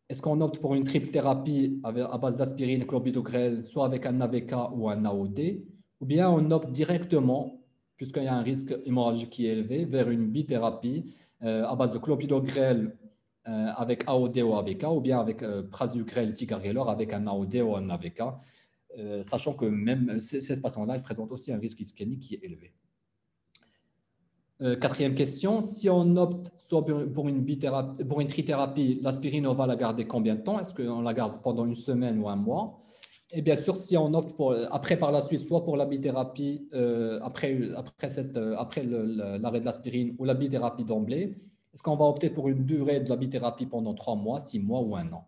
Est-ce qu'on opte pour une triple thérapie à base d'aspirine, clopidogrel, soit avec un AVK ou un AOD, ou bien on opte directement, puisqu'il y a un risque hémorragique qui est élevé, vers une bithérapie à base de clopidogrel avec AOD ou AVK, ou bien avec prasugrel, ticagrelor avec un AOD ou un AVK, sachant que même cette patiente-là présente aussi un risque ischémique qui est élevé. Quatrième question, si on opte soit pour une trithérapie, l'aspirine, on va la garder combien de temps? Est-ce qu'on la garde pendant une semaine ou un mois? Et bien sûr, si on opte après par la suite, soit pour la bithérapie, après l'arrêt de l'aspirine ou la bithérapie d'emblée, est-ce qu'on va opter pour une durée de la bithérapie pendant 3 mois, 6 mois ou 1 an?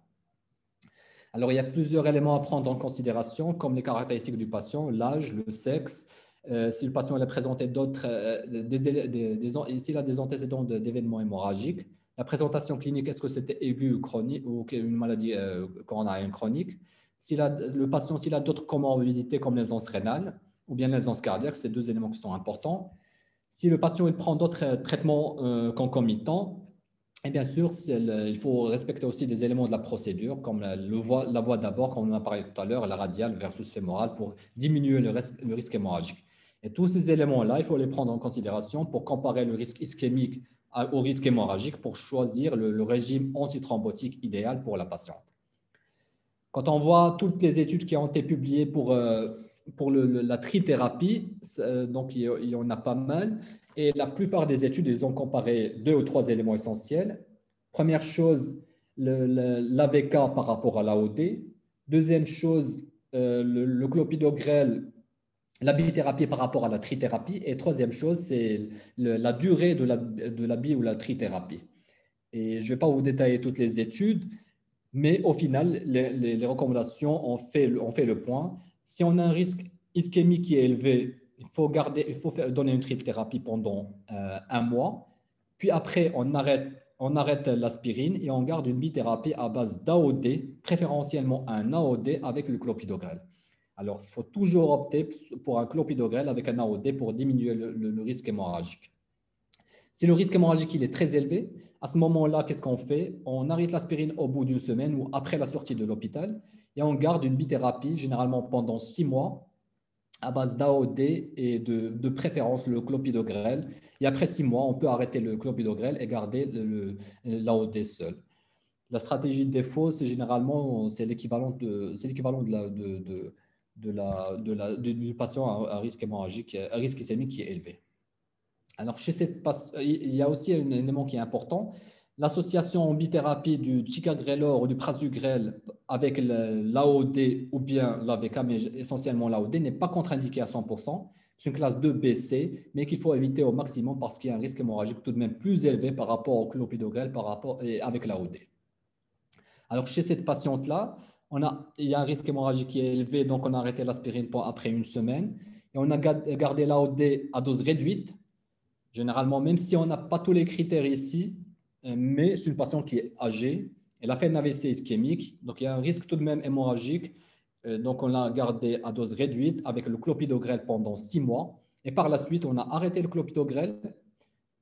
Alors, il y a plusieurs éléments à prendre en considération, comme les caractéristiques du patient, l'âge, le sexe, si le patient a présenté s'il a des antécédents d'événements hémorragiques, la présentation clinique, est-ce que c'était aigu ou chronique ou une maladie coronarienne chronique, le patient, s'il a d'autres comorbidités comme l'aisance rénale ou bien l'aisance cardiaque, c'est 2 éléments qui sont importants. Si le patient il prend d'autres traitements concomitants, et bien sûr, il faut respecter aussi des éléments de la procédure, comme la voie d'abord, comme on en a parlé tout à l'heure, la radiale versus fémorale, pour diminuer le risque hémorragique. Et tous ces éléments-là, il faut les prendre en considération pour comparer le risque ischémique au risque hémorragique pour choisir le régime antithrombotique idéal pour la patiente. Quand on voit toutes les études qui ont été publiées pour la trithérapie, donc il y en a pas mal. Et la plupart des études, ils ont comparé 2 ou 3 éléments essentiels. Première chose, l'AVK par rapport à l'AOD. Deuxième chose, le clopidogrel, la bithérapie par rapport à la trithérapie. Et troisième chose, c'est la durée de la bi ou la trithérapie. Et je ne vais pas vous détailler toutes les études, mais au final, les recommandations ont fait le point. Si on a un risque ischémique qui est élevé, il faut donner une trithérapie pendant 1 mois. Puis après, on arrête l'aspirine et on garde une bithérapie à base d'AOD, préférentiellement un AOD avec le clopidogrel. Alors, il faut toujours opter pour un clopidogrel avec un AOD pour diminuer le risque hémorragique. Si le risque hémorragique il est très élevé, à ce moment-là, qu'est-ce qu'on fait? On arrête l'aspirine au bout d'une semaine ou après la sortie de l'hôpital et on garde une bithérapie, généralement pendant 6 mois, à base d'AOD et de préférence le clopidogrel. Et après 6 mois, on peut arrêter le clopidogrel et garder l'AOD seul. La stratégie de défaut, c'est généralement l'équivalent du patient à risque hémorragique, à risque ischémique qui est élevé. Alors, il y a aussi un élément qui est important. L'association en bithérapie du ticagrelor ou du prasugrel avec l'AOD ou bien l'AVK, mais essentiellement l'AOD, n'est pas contre-indiquée à 100%. C'est une classe 2BC, mais qu'il faut éviter au maximum parce qu'il y a un risque hémorragique tout de même plus élevé par rapport au clopidogrel avec l'AOD. Alors, chez cette patiente-là, il y a un risque hémorragique qui est élevé, donc on a arrêté l'aspirine après 1 semaine et on a gardé l'AOD à dose réduite. Généralement, même si on n'a pas tous les critères ici, mais c'est une patiente qui est âgée, elle a fait une AVC ischémique, donc il y a un risque tout de même hémorragique. Donc on l'a gardé à dose réduite avec le clopidogrel pendant 6 mois. Et par la suite, on a arrêté le clopidogrel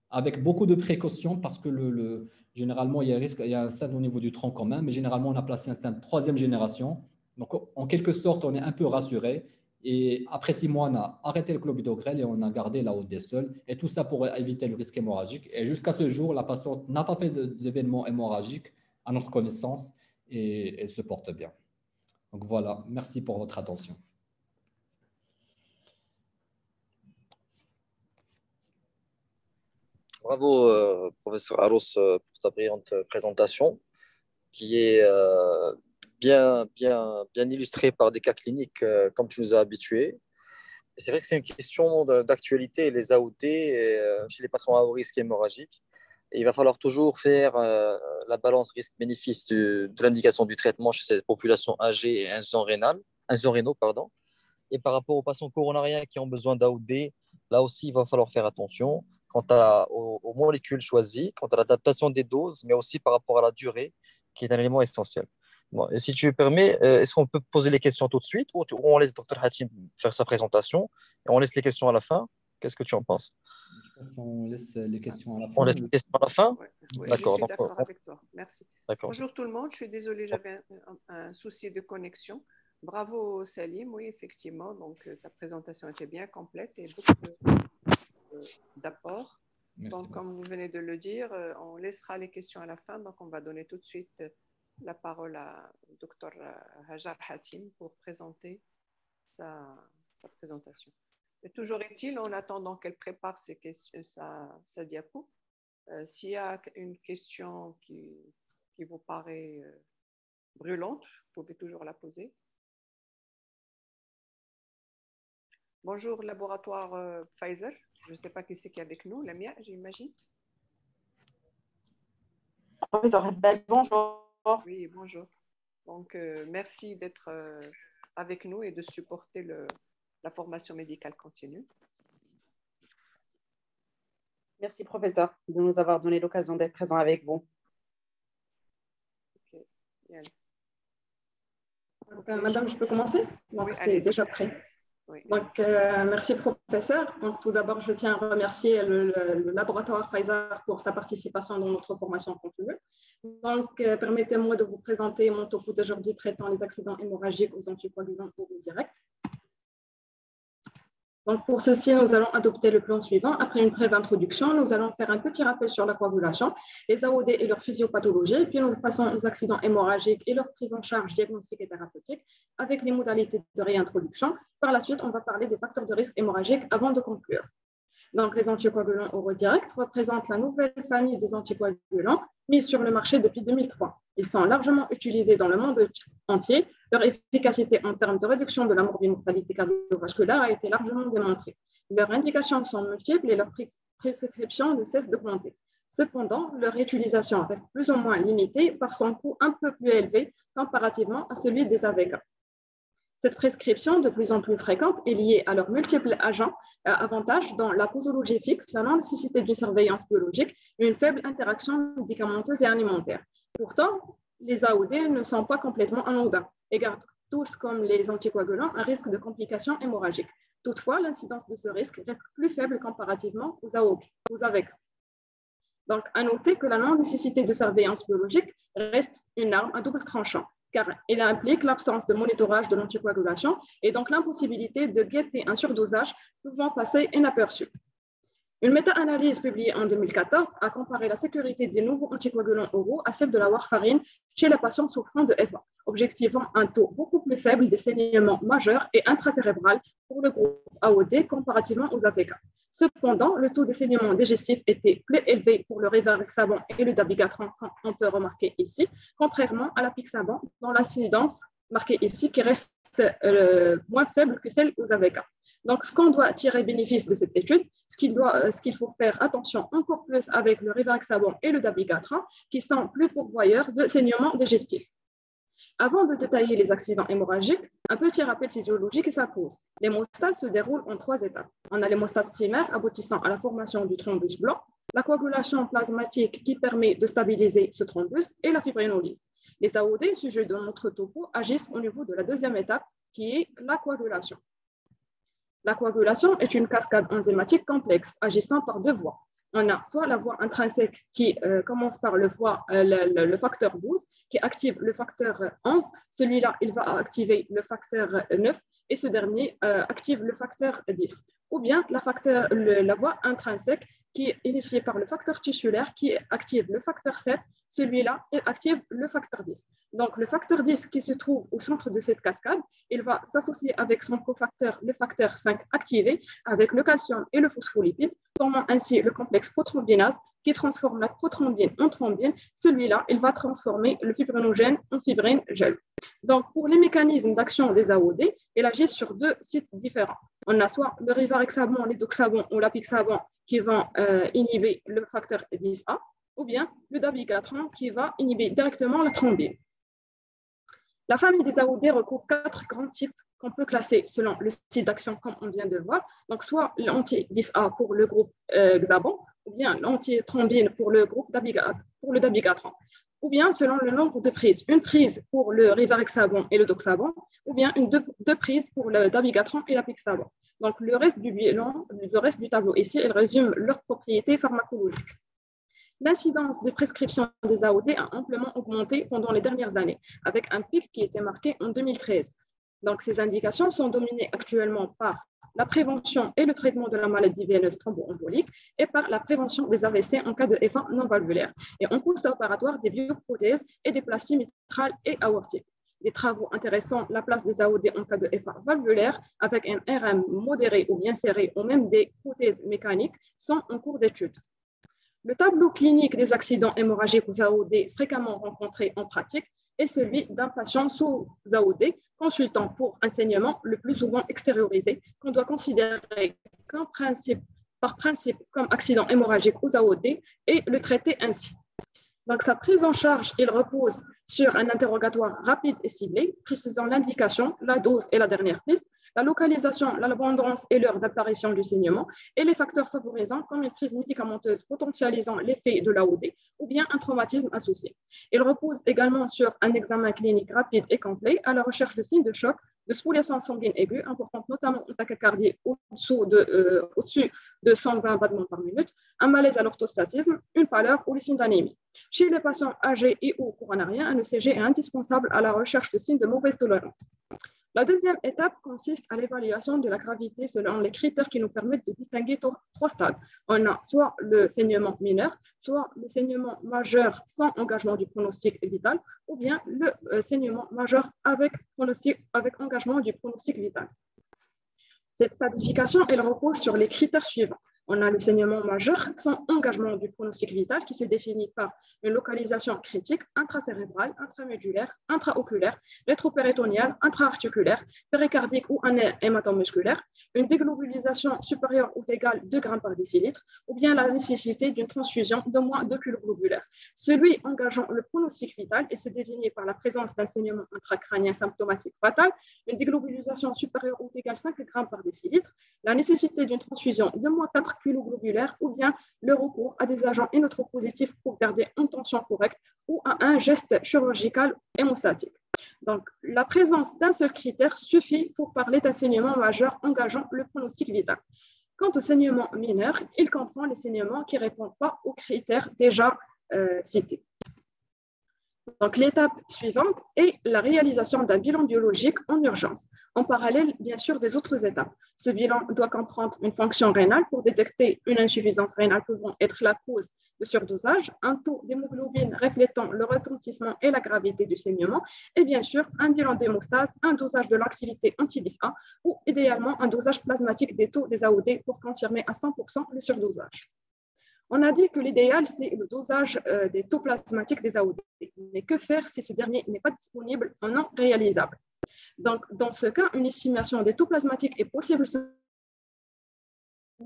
avec beaucoup de précautions parce que généralement, il y a un stade au niveau du tronc commun, mais généralement, on a placé un stade 3e génération. Donc en quelque sorte, on est un peu rassuré. Et après 6 mois, on a arrêté le clopidogrel et on a gardé l'AOD seul. Et tout ça pour éviter le risque hémorragique. Et jusqu'à ce jour, la patiente n'a pas fait d'événement hémorragique à notre connaissance et elle se porte bien. Donc voilà, merci pour votre attention. Bravo, professeur Aros, pour ta brillante présentation, qui est bien illustrée par des cas cliniques, comme tu nous as habitués. C'est vrai que c'est une question d'actualité, les AOD chez les patients à haut risque hémorragique. Et il va falloir toujours faire la balance risque-bénéfice de l'indication du traitement chez cette population âgée et insurénaux, pardon. Et par rapport aux patients coronariens qui ont besoin d'AOD, là aussi, il va falloir faire attention aux molécules choisies, quant à l'adaptation des doses, mais aussi par rapport à la durée, qui est un élément essentiel. Bon, et si tu me permets, est-ce qu'on peut poser les questions tout de suite ou on laisse Dr Hatim faire sa présentation et on laisse les questions à la fin? Qu'est-ce que tu en penses? Je pense qu'on laisse les questions à la On fin. laisse les questions à la fin? Ouais, ouais, D'accord. je suis d'accord avec toi. Merci. D'accord. Bonjour tout le monde. Je suis désolée, j'avais un souci de connexion. Bravo Salim, oui, effectivement. Donc, ta présentation était bien complète et beaucoup d'apports. Donc, comme vous venez de le dire, on laissera les questions à la fin. Donc, on va donner tout de suite la parole à Dr Hajar Hatim pour présenter sa présentation. Et toujours est-il, en attendant qu'elle prépare sa diapo, s'il y a une question qui vous paraît brûlante, vous pouvez toujours la poser. Bonjour, laboratoire Pfizer. Je ne sais pas qui c'est qui est avec nous, la mienne, j'imagine. Bonjour. Oui, bonjour. Donc, merci d'être avec nous et de supporter la formation médicale continue. Merci, professeur, de nous avoir donné l'occasion d'être présent avec vous. Okay. Yeah. Donc, madame, je peux commencer? Donc, oui, c'est déjà prêt. Oui. Donc, merci, professeur. Donc, tout d'abord, je tiens à remercier le laboratoire Pfizer pour sa participation dans notre formation continue. Donc, permettez-moi de vous présenter mon topo d'aujourd'hui traitant les accidents hémorragiques aux anticoagulants oraux directs. Donc, pour ceci, nous allons adopter le plan suivant. Après une brève introduction, nous allons faire un petit rappel sur la coagulation, les AOD et leur physiopathologie, puis nous passons aux accidents hémorragiques et leur prise en charge diagnostique et thérapeutique avec les modalités de réintroduction. Par la suite, on va parler des facteurs de risque hémorragique avant de conclure. Donc, les anticoagulants oraux directs représentent la nouvelle famille des anticoagulants mis sur le marché depuis 2003. Ils sont largement utilisés dans le monde entier. Leur efficacité en termes de réduction de la mortalité cardiovasculaire a été largement démontrée. Leurs indications sont multiples et leur prescription ne cesse d'augmenter. Cependant, leur utilisation reste plus ou moins limitée par son coût un peu plus élevé comparativement à celui des AVK. Cette prescription, de plus en plus fréquente, est liée à leurs multiples avantages dans la posologie fixe, la non-nécessité de surveillance biologique et une faible interaction médicamenteuse et alimentaire. Pourtant, les AOD ne sont pas complètement anodins et gardent tous, comme les anticoagulants, un risque de complications hémorragiques. Toutefois, l'incidence de ce risque reste plus faible comparativement aux AVK. Donc, à noter que la non-nécessité de surveillance biologique reste une arme à double tranchant, car elle implique l'absence de monitorage de l'anticoagulation et donc l'impossibilité de guetter un surdosage pouvant passer inaperçu. Une méta-analyse publiée en 2014 a comparé la sécurité des nouveaux anticoagulants oraux à celle de la warfarine chez les patients souffrant de FA, objectivant un taux beaucoup plus faible des saignements majeurs et intracérébrales pour le groupe AOD comparativement aux AVK. Cependant, le taux de saignement digestif était plus élevé pour le rivaroxaban et le dabigatran, comme on peut remarquer ici, contrairement à l'apixaban, dont l'incidence marquée ici qui reste moins faible que celle aux AVK. Donc, ce qu'on doit tirer bénéfice de cette étude, ce qu'il faut faire attention encore plus avec le rivaroxaban et le dabigatran, qui sont plus pourvoyeurs de saignements digestifs. Avant de détailler les accidents hémorragiques, un petit rappel physiologique s'impose. L'hémostase se déroule en 3 étapes. On a l'hémostase primaire aboutissant à la formation du thrombus blanc, la coagulation plasmatique qui permet de stabiliser ce thrombus et la fibrinolyse. Les AOD, sujet de notre topo, agissent au niveau de la deuxième étape qui est la coagulation. La coagulation est une cascade enzymatique complexe agissant par 2 voies. On a soit la voie intrinsèque qui commence par le facteur 12 qui active le facteur 11. Celui-là, il va activer le facteur 9 et ce dernier active le facteur 10. Ou bien la voie intrinsèque qui est initiée par le facteur tissulaire qui active le facteur 7. Celui-là, il active le facteur 10. Donc, le facteur 10 qui se trouve au centre de cette cascade, il va s'associer avec son cofacteur, le facteur 5 activé, avec le calcium et le phospholipide, formant ainsi le complexe prothrombinase qui transforme la prothrombine en thrombine. Celui-là, il va transformer le fibrinogène en fibrine gel. Donc, pour les mécanismes d'action des AOD, il agit sur 2 sites différents. On a soit le rivaroxaban, l'édoxaban ou l'apixaban qui vont inhiber le facteur 10A, ou bien le dabigatran qui va inhiber directement la thrombine. La famille des AOD regroupe 4 grands types qu'on peut classer selon le site d'action comme on vient de voir. Donc, soit l'anti-10A pour le groupe xaban, ou bien l'anti-thrombine pour le groupe dabigatran, ou bien selon le nombre de prises. Une prise pour le rivaroxaban et le doxaban, ou bien deux prises pour le dabigatran et l'apixaban. Donc, le reste du tableau ici, il résume leurs propriétés pharmacologiques. L'incidence de prescription des AOD a amplement augmenté pendant les dernières années, avec un pic qui était marqué en 2013. Donc, ces indications sont dominées actuellement par la prévention et le traitement de la maladie veineuse thromboembolique et par la prévention des AVC en cas de FA non valvulaire et en post-opératoire des bioprothèses et des placies mitrales et aortiques. Des travaux intéressant la place des AOD en cas de FA valvulaire avec un RM modéré ou bien serré ou même des prothèses mécaniques sont en cours d'étude. Le tableau clinique des accidents hémorragiques aux AOD fréquemment rencontrés en pratique est celui d'un patient sous AOD consultant pour un saignement le plus souvent extériorisé qu'on doit considérer par principe comme accident hémorragique aux AOD et le traiter ainsi. Donc, sa prise en charge, il repose sur un interrogatoire rapide et ciblé, précisant l'indication, la dose et la dernière piste, la localisation, l'abondance et l'heure d'apparition du saignement et les facteurs favorisants comme une prise médicamenteuse potentialisant l'effet de l'AOD ou bien un traumatisme associé. Il repose également sur un examen clinique rapide et complet à la recherche de signes de choc, de spoliation sanguine aiguë, importante notamment en tachycardie au-dessus de 120 battements par minute, un malaise à l'orthostatisme, une pâleur ou les signes d'anémie. Chez les patients âgés et ou coronariens, un ECG est indispensable à la recherche de signes de mauvaise tolérance. La deuxième étape consiste à l'évaluation de la gravité selon les critères qui nous permettent de distinguer trois stades. On a soit le saignement mineur, soit le saignement majeur sans engagement du pronostic vital, ou bien le saignement majeur avec engagement du pronostic vital. Cette stratification, elle repose sur les critères suivants. On a le saignement majeur sans engagement du pronostic vital qui se définit par une localisation critique intracérébrale, intramédulaire, intraoculaire, rétropéritonéale, intra-articulaire, péricardique ou un hématome musculaire, une déglobulisation supérieure ou égale 2 grammes par décilitre, ou bien la nécessité d'une transfusion d'au moins 2 kg globulaires. Celui engageant le pronostic vital est se définit par la présence d'un saignement intracrânien symptomatique fatal, une déglobulisation supérieure ou égale 5 grammes par décilitre, la nécessité d'une transfusion d'au moins 4 kg globulaires ou bien le recours à des agents innotropositifs pour garder une tension correcte ou à un geste chirurgical hémostatique. Donc, la présence d'un seul critère suffit pour parler d'un saignement majeur engageant le pronostic vital. Quant au saignement mineur, il comprend les saignements qui ne répondent pas aux critères déjà cités. Donc, l'étape suivante est la réalisation d'un bilan biologique en urgence, en parallèle, bien sûr, des autres étapes. Ce bilan doit comprendre une fonction rénale pour détecter une insuffisance rénale pouvant être la cause de surdosage, un taux d'hémoglobine reflétant le retentissement et la gravité du saignement, et bien sûr, un bilan d'hémostase, un dosage de l'activité anti-LIS-A ou idéalement un dosage plasmatique des taux des AOD pour confirmer à 100% le surdosage. On a dit que l'idéal, c'est le dosage des taux plasmatiques des AOD. Mais que faire si ce dernier n'est pas disponible ou non réalisable? Donc, dans ce cas, une estimation des taux plasmatiques est possible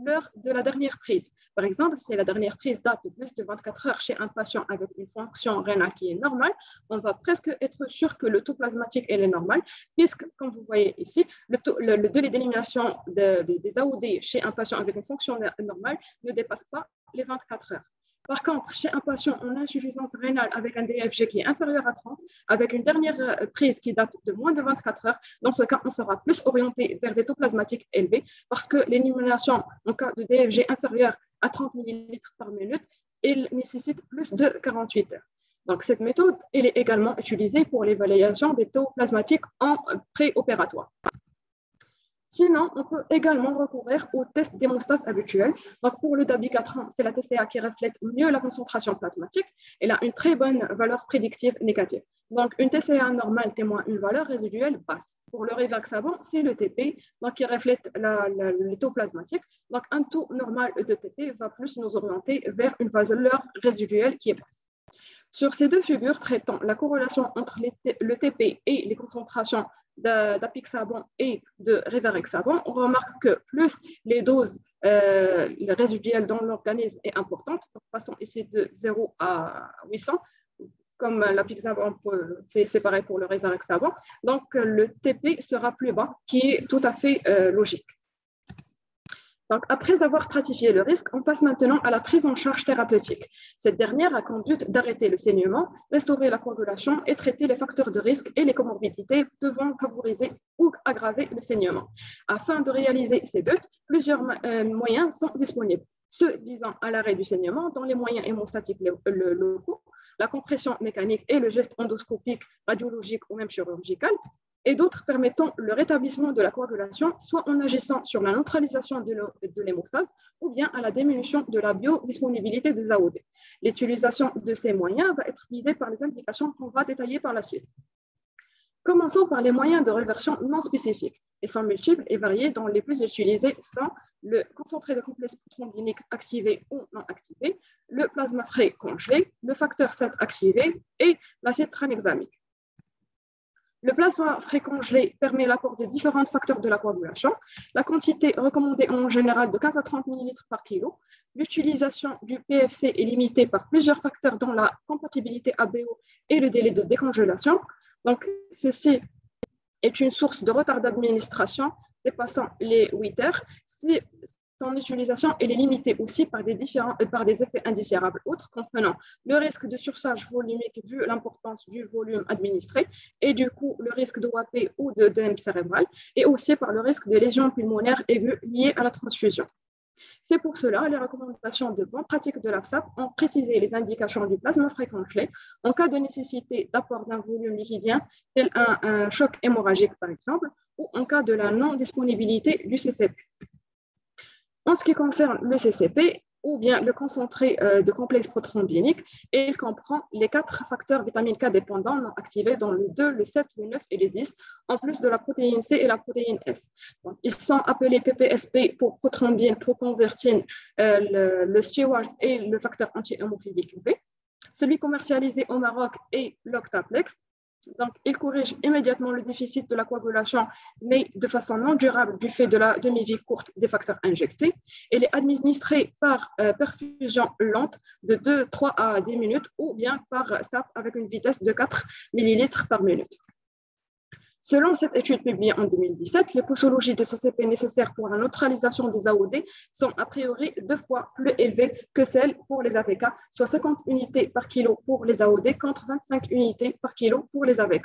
l'heure de la dernière prise. Par exemple, si la dernière prise date de plus de 24 heures chez un patient avec une fonction rénale qui est normale, on va presque être sûr que le taux plasmatique est normal, puisque, comme vous voyez ici, le délai d'élimination des AOD chez un patient avec une fonction normale ne dépasse pas les 24 heures. Par contre, chez un patient en insuffisance rénale avec un DFG qui est inférieur à 30, avec une dernière prise qui date de moins de 24 heures, dans ce cas, on sera plus orienté vers des taux plasmatiques élevés parce que l'élimination en cas de DFG inférieur à 30 ml par minute, il nécessite plus de 48 heures. Donc, cette méthode, elle est également utilisée pour l'évaluation des taux plasmatiques en préopératoire. Sinon, on peut également recourir au test d'hémostase habituel. Donc, pour le dabigatran, c'est la TCA qui reflète mieux la concentration plasmatique. Elle a une très bonne valeur prédictive négative. Donc, une TCA normale témoigne une valeur résiduelle basse. Pour le rivaroxaban, c'est le TP, donc qui reflète le taux plasmatique. Donc, un taux normal de TP va plus nous orienter vers une valeur résiduelle qui est basse. Sur ces deux figures traitant la corrélation entre le TP et les concentrations d'apixaban et de rivaroxaban, on remarque que plus les doses résiduelles dans l'organisme est importante, donc passons ici de 0 à 800, comme l'apixaban, c'est pareil pour le rivaroxaban, donc le TP sera plus bas, qui est tout à fait logique. Donc, après avoir stratifié le risque, on passe maintenant à la prise en charge thérapeutique. Cette dernière a conduit d'arrêter le saignement, restaurer la coagulation et traiter les facteurs de risque et les comorbidités pouvant favoriser ou aggraver le saignement. Afin de réaliser ces buts, plusieurs moyens sont disponibles. Ceux visant à l'arrêt du saignement, dont les moyens hémostatiques locaux, la compression mécanique et le geste endoscopique, radiologique ou même chirurgical, et d'autres permettant le rétablissement de la coagulation, soit en agissant sur la neutralisation de l'hémostase ou bien à la diminution de la biodisponibilité des AOD. L'utilisation de ces moyens va être guidée par les indications qu'on va détailler par la suite. Commençons par les moyens de réversion non spécifiques. Ils sont multiples et variés, dont les plus utilisés sont le concentré de complexe thrombinique activé ou non activé, le plasma frais congelé, le facteur 7 activé et l'acide tranexamique. Le plasma frais congelé permet l'apport de différents facteurs de la coagulation. La quantité recommandée en général de 15 à 30 ml par kilo. L'utilisation du PFC est limitée par plusieurs facteurs dont la compatibilité ABO et le délai de décongélation. Donc, ceci est une source de retard d'administration dépassant les 8 heures. Si son utilisation est limitée aussi par des effets indésirables autres, comprenant le risque de surcharge volumique vu l'importance du volume administré et du coup le risque de WAP ou d'œdème cérébral, et aussi par le risque de lésions pulmonaires aiguës liées à la transfusion. C'est pour cela les recommandations de bonne pratique de l'AFSAP ont précisé les indications du plasma fréquent clé en cas de nécessité d'apport d'un volume liquidien tel un choc hémorragique par exemple, ou en cas de la non-disponibilité du CCP. En ce qui concerne le CCP, ou bien le concentré de complexe prothrombienique, il comprend les 4 facteurs vitamine K dépendants non activés dans le 2, le 7, le 9 et le 10, en plus de la protéine C et la protéine S. Donc, ils sont appelés PPSP pour prothrombienne, proconvertine, le Stewart et le facteur anti-hémophilique B. Celui commercialisé au Maroc est l'Octaplex. Donc, il corrige immédiatement le déficit de la coagulation, mais de façon non durable du fait de la demi-vie courte des facteurs injectés. Il est administré par perfusion lente de 3 à 10 minutes ou bien par SAP avec une vitesse de 4 ml par minute. Selon cette étude publiée en 2017, les posologies de CCP nécessaires pour la neutralisation des AOD sont a priori 2 fois plus élevées que celles pour les AVK, soit 50 unités par kilo pour les AOD contre 25 unités par kilo pour les AVK.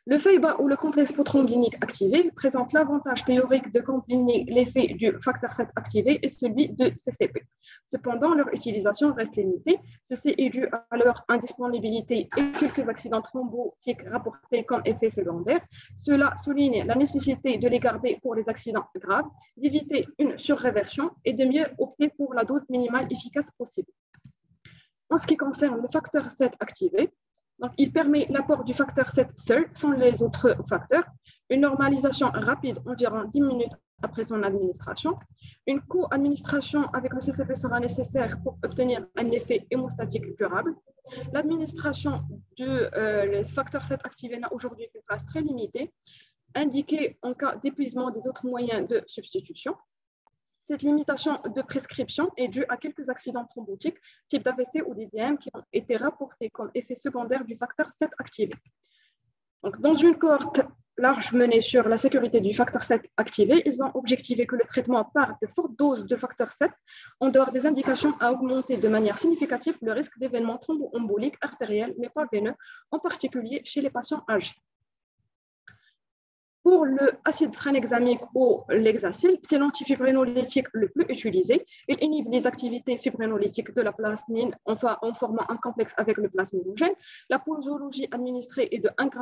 Le FEIBA ou le complexe prothrombienique activé présente l'avantage théorique de combiner l'effet du facteur 7 activé et celui de CCP. Cependant, leur utilisation reste limitée. Ceci est dû à leur indisponibilité et quelques accidents thrombotiques rapportés comme effet secondaire. Cela souligne la nécessité de les garder pour les accidents graves, d'éviter une surréversion et de mieux opter pour la dose minimale efficace possible. En ce qui concerne le facteur 7 activé, donc, il permet l'apport du facteur 7 seul, sans les autres facteurs, une normalisation rapide, environ 10 minutes après son administration. Une co-administration avec le CCP sera nécessaire pour obtenir un effet hémostatique durable. L'administration du facteur 7 activé n'a aujourd'hui qu'une place très limitée, indiquée en cas d'épuisement des autres moyens de substitution. Cette limitation de prescription est due à quelques accidents thrombotiques, type d'AVC ou d'IDM, qui ont été rapportés comme effet secondaire du facteur 7 activé. Donc, dans une cohorte large menée sur la sécurité du facteur 7 activé, ils ont objectivé que le traitement par de fortes doses de facteur 7, en dehors des indications, a augmenté de manière significative le risque d'événements thromboemboliques artériels, mais pas veineux, en particulier chez les patients âgés. Pour l'acide tranexamique ou l'hexacil, c'est l'antifibrinolytique le plus utilisé. Il inhibe les activités fibrinolytiques de la plasmine en formant un complexe avec le plasminogène. La posologie administrée est de 1 g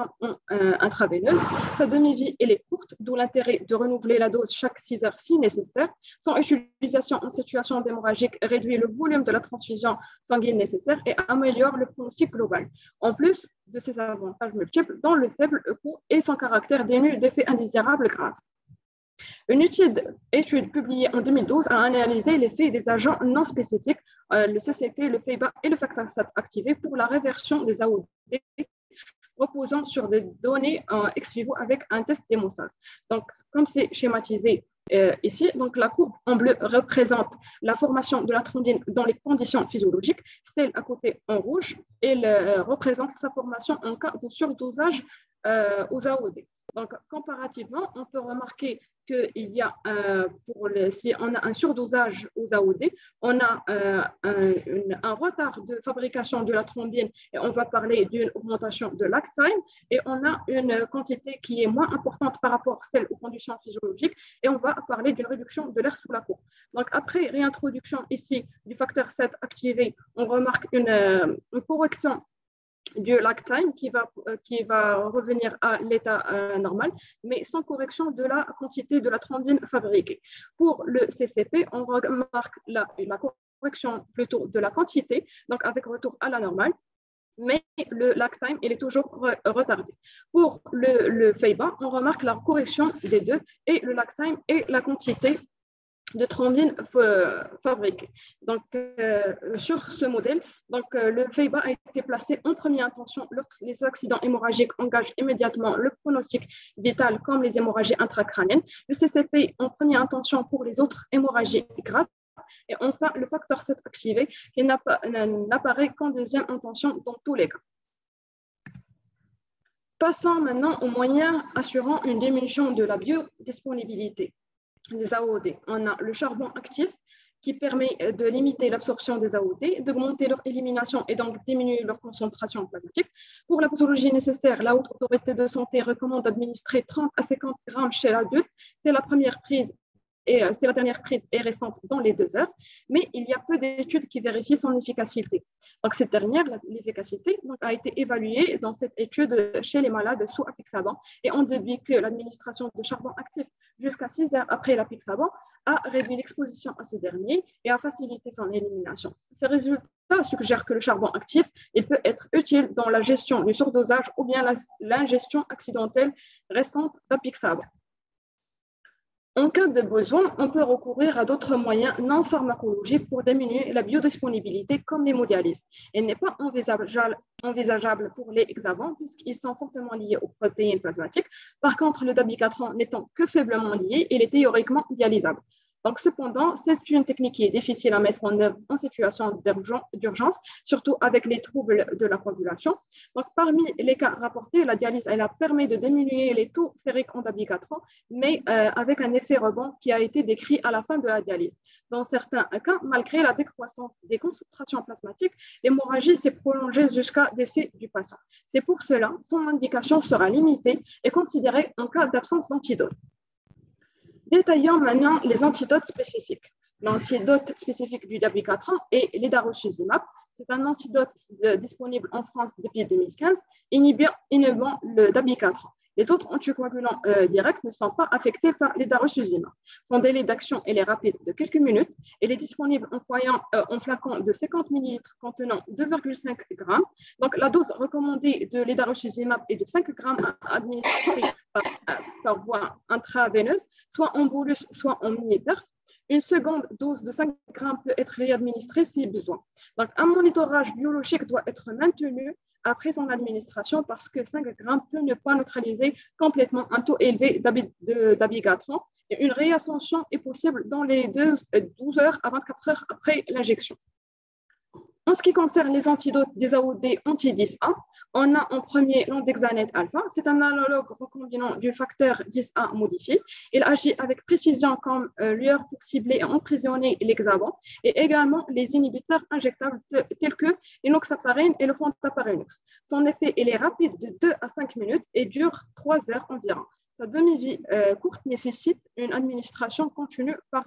intraveineuse. Sa demi-vie est courte, d'où l'intérêt de renouveler la dose chaque 6 heures si nécessaire. Son utilisation en situation d'hémorragique réduit le volume de la transfusion sanguine nécessaire et améliore le pronostic global. En plus de ses avantages multiples, dont le faible coût et son caractère dénu d'effets indésirables graves. Une étude publiée en 2012 a analysé l'effet des agents non spécifiques, le CCP, le FEIBA et le facteur 7 activé pour la réversion des AOD, reposant sur des données ex vivo avec un test d'hémostase. Donc, comme c'est schématisé ici, donc la courbe en bleu représente la formation de la thrombine dans les conditions physiologiques, celle à côté en rouge, elle représente sa formation en cas de surdosage aux AOD. Donc, comparativement, on peut remarquer qu'il y a, si on a un surdosage aux AOD, on a un retard de fabrication de la thrombine et on va parler d'une augmentation de lag time et on a une quantité qui est moins importante par rapport à celle aux conditions physiologiques et on va parler d'une réduction de l'air sous la courbe. Donc, après réintroduction ici du facteur 7 activé, on remarque une correction du lag time qui va revenir à l'état normal, mais sans correction de la quantité de la thrombine fabriquée. Pour le CCP, on remarque la correction plutôt de la quantité, donc avec retour à la normale, mais le lag time, il est toujours retardé. Pour le FEIBA, on remarque la correction des deux, et le lag time et la quantité de thrombine fabriquée. Donc, sur ce modèle, donc, le FEIBA a été placé en première intention lorsque les accidents hémorragiques engagent immédiatement le pronostic vital comme les hémorragies intracrâniennes, le CCP en première intention pour les autres hémorragies graves, et enfin le facteur 7 activé qui n'apparaît qu'en deuxième intention dans tous les cas. Passons maintenant aux moyens assurant une diminution de la biodisponibilité des AOD. On a le charbon actif qui permet de limiter l'absorption des AOD, d'augmenter leur élimination et donc diminuer leur concentration plasmatique. Pour la posologie nécessaire, la Haute Autorité de Santé recommande d'administrer 30 à 50 grammes chez l'adulte. C'est la première prise si la dernière prise est récente dans les 2 heures, mais il y a peu d'études qui vérifient son efficacité. Donc, cette dernière, l'efficacité, a été évaluée dans cette étude chez les malades sous apixaban et on déduit que l'administration de charbon actif jusqu'à 6 heures après l'apixaban a réduit l'exposition à ce dernier et a facilité son élimination. Ces résultats suggèrent que le charbon actif il peut être utile dans la gestion du surdosage ou bien l'ingestion accidentelle récente d'apixaban. En cas de besoin, on peut recourir à d'autres moyens non pharmacologiques pour diminuer la biodisponibilité comme l'hémodialyse. Elle n'est pas envisageable pour les hexavans puisqu'ils sont fortement liés aux protéines plasmatiques. Par contre, le dabigatran n'étant que faiblement lié, il est théoriquement dialysable. Donc, cependant, c'est une technique qui est difficile à mettre en œuvre en situation d'urgence, surtout avec les troubles de la coagulation. Donc, parmi les cas rapportés, la dialyse elle permet de diminuer les taux ferriques en dabigatran, mais avec un effet rebond qui a été décrit à la fin de la dialyse. Dans certains cas, malgré la décroissance des concentrations plasmatiques, l'hémorragie s'est prolongée jusqu'à décès du patient. C'est pour cela son indication sera limitée et considérée en cas d'absence d'antidote. Détaillons maintenant les antidotes spécifiques. L'antidote spécifique du dabigatran est l'édarucizumab. C'est un antidote disponible en France depuis 2015, inhibant le dabigatran. Les autres anticoagulants directs ne sont pas affectés par l'édarucizumab. Son délai d'action est rapide de quelques minutes. Il est disponible en flacon de 50 ml contenant 2,5 g. Donc, la dose recommandée de l'édarucizumab est de 5 g administrée par voie intraveineuse, soit en bolus, soit en mini-perf. Une seconde dose de 5 g peut être réadministrée si besoin. Donc, un monitorage biologique doit être maintenu après son administration parce que 5 g peut ne pas neutraliser complètement un taux élevé d'abigatran et une réascension est possible dans les 12 heures à 24 heures après l'injection. En ce qui concerne les antidotes des AOD anti-10A, on a en premier l'andexanate alpha. C'est un analogue recombinant du facteur 10A modifié. Il agit avec précision comme lueur pour cibler et emprisonner l'hexavan et également les inhibiteurs injectables tels que l'inoxaparine et le fontaparinox. Son effet il est rapide de 2 à 5 minutes et dure 3 heures environ. Sa demi-vie courte nécessite une administration continue par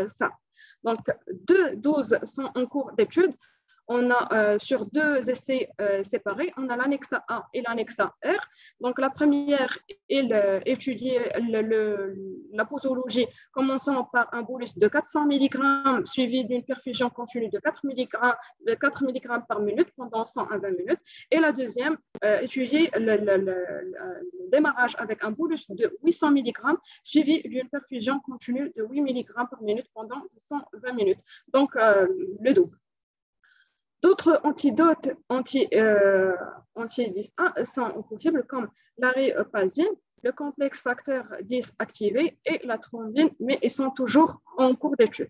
ça. Donc, 2 doses sont en cours d'étude. On a sur 2 essais séparés, on a l'annexe A et l'annexe R. Donc, la première, elle étudie la posologie, commençant par un bolus de 400 mg suivi d'une perfusion continue de 4 mg par minute pendant 100 à 20 minutes. Et la deuxième, étudie le démarrage avec un bolus de 800 mg suivi d'une perfusion continue de 8 mg par minute pendant 120 minutes. Donc, le double. D'autres antidotes anti-10A sont possibles comme l'aripazine, le complexe facteur 10 activé et la thrombine, mais ils sont toujours en cours d'étude.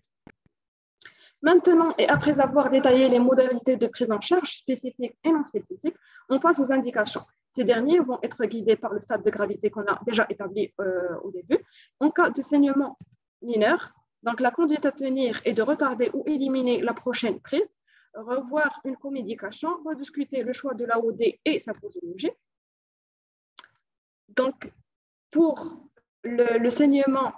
Maintenant, et après avoir détaillé les modalités de prise en charge spécifiques et non spécifiques, on passe aux indications. Ces derniers vont être guidés par le stade de gravité qu'on a déjà établi au début. En cas de saignement mineur, donc la conduite à tenir est de retarder ou éliminer la prochaine prise, revoir une comédication, rediscuter le choix de l'AOD et sa posologie. Donc, pour le saignement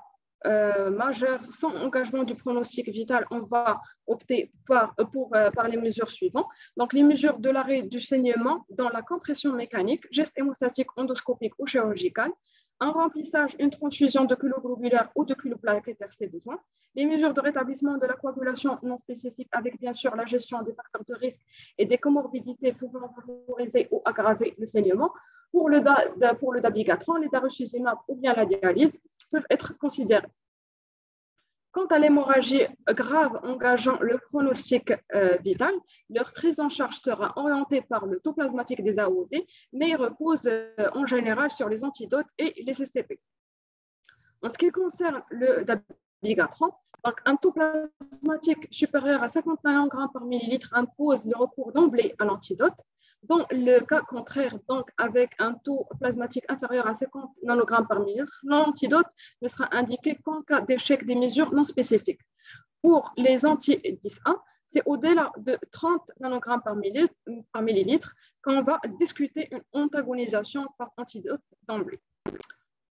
majeur sans engagement du pronostic vital, on va opter par les mesures suivantes. Donc, les mesures de l'arrêt du saignement dans la compression mécanique, geste hémostatique endoscopique ou chirurgical, un remplissage, une transfusion de culoglobulaire ou de culoplaquettaire si besoin, les mesures de rétablissement de la coagulation non spécifique avec bien sûr la gestion des facteurs de risque et des comorbidités pouvant favoriser ou aggraver le saignement. Pour le dabigatran, les darucizumab ou bien la dialyse peuvent être considérés. Quant à l'hémorragie grave engageant le pronostic vital, leur prise en charge sera orientée par le taux plasmatique des AOD, mais repose en général sur les antidotes et les CCP. En ce qui concerne le dabigatran, donc un taux plasmatique supérieur à 50 nanogrammes par millilitre impose le recours d'emblée à l'antidote. Dans le cas contraire, donc avec un taux plasmatique inférieur à 50 nanogrammes par millilitre, l'antidote ne sera indiqué qu'en cas d'échec des mesures non spécifiques. Pour les anti-10A, c'est au-delà de 30 nanogrammes par millilitre qu'on va discuter une antagonisation par antidote d'emblée.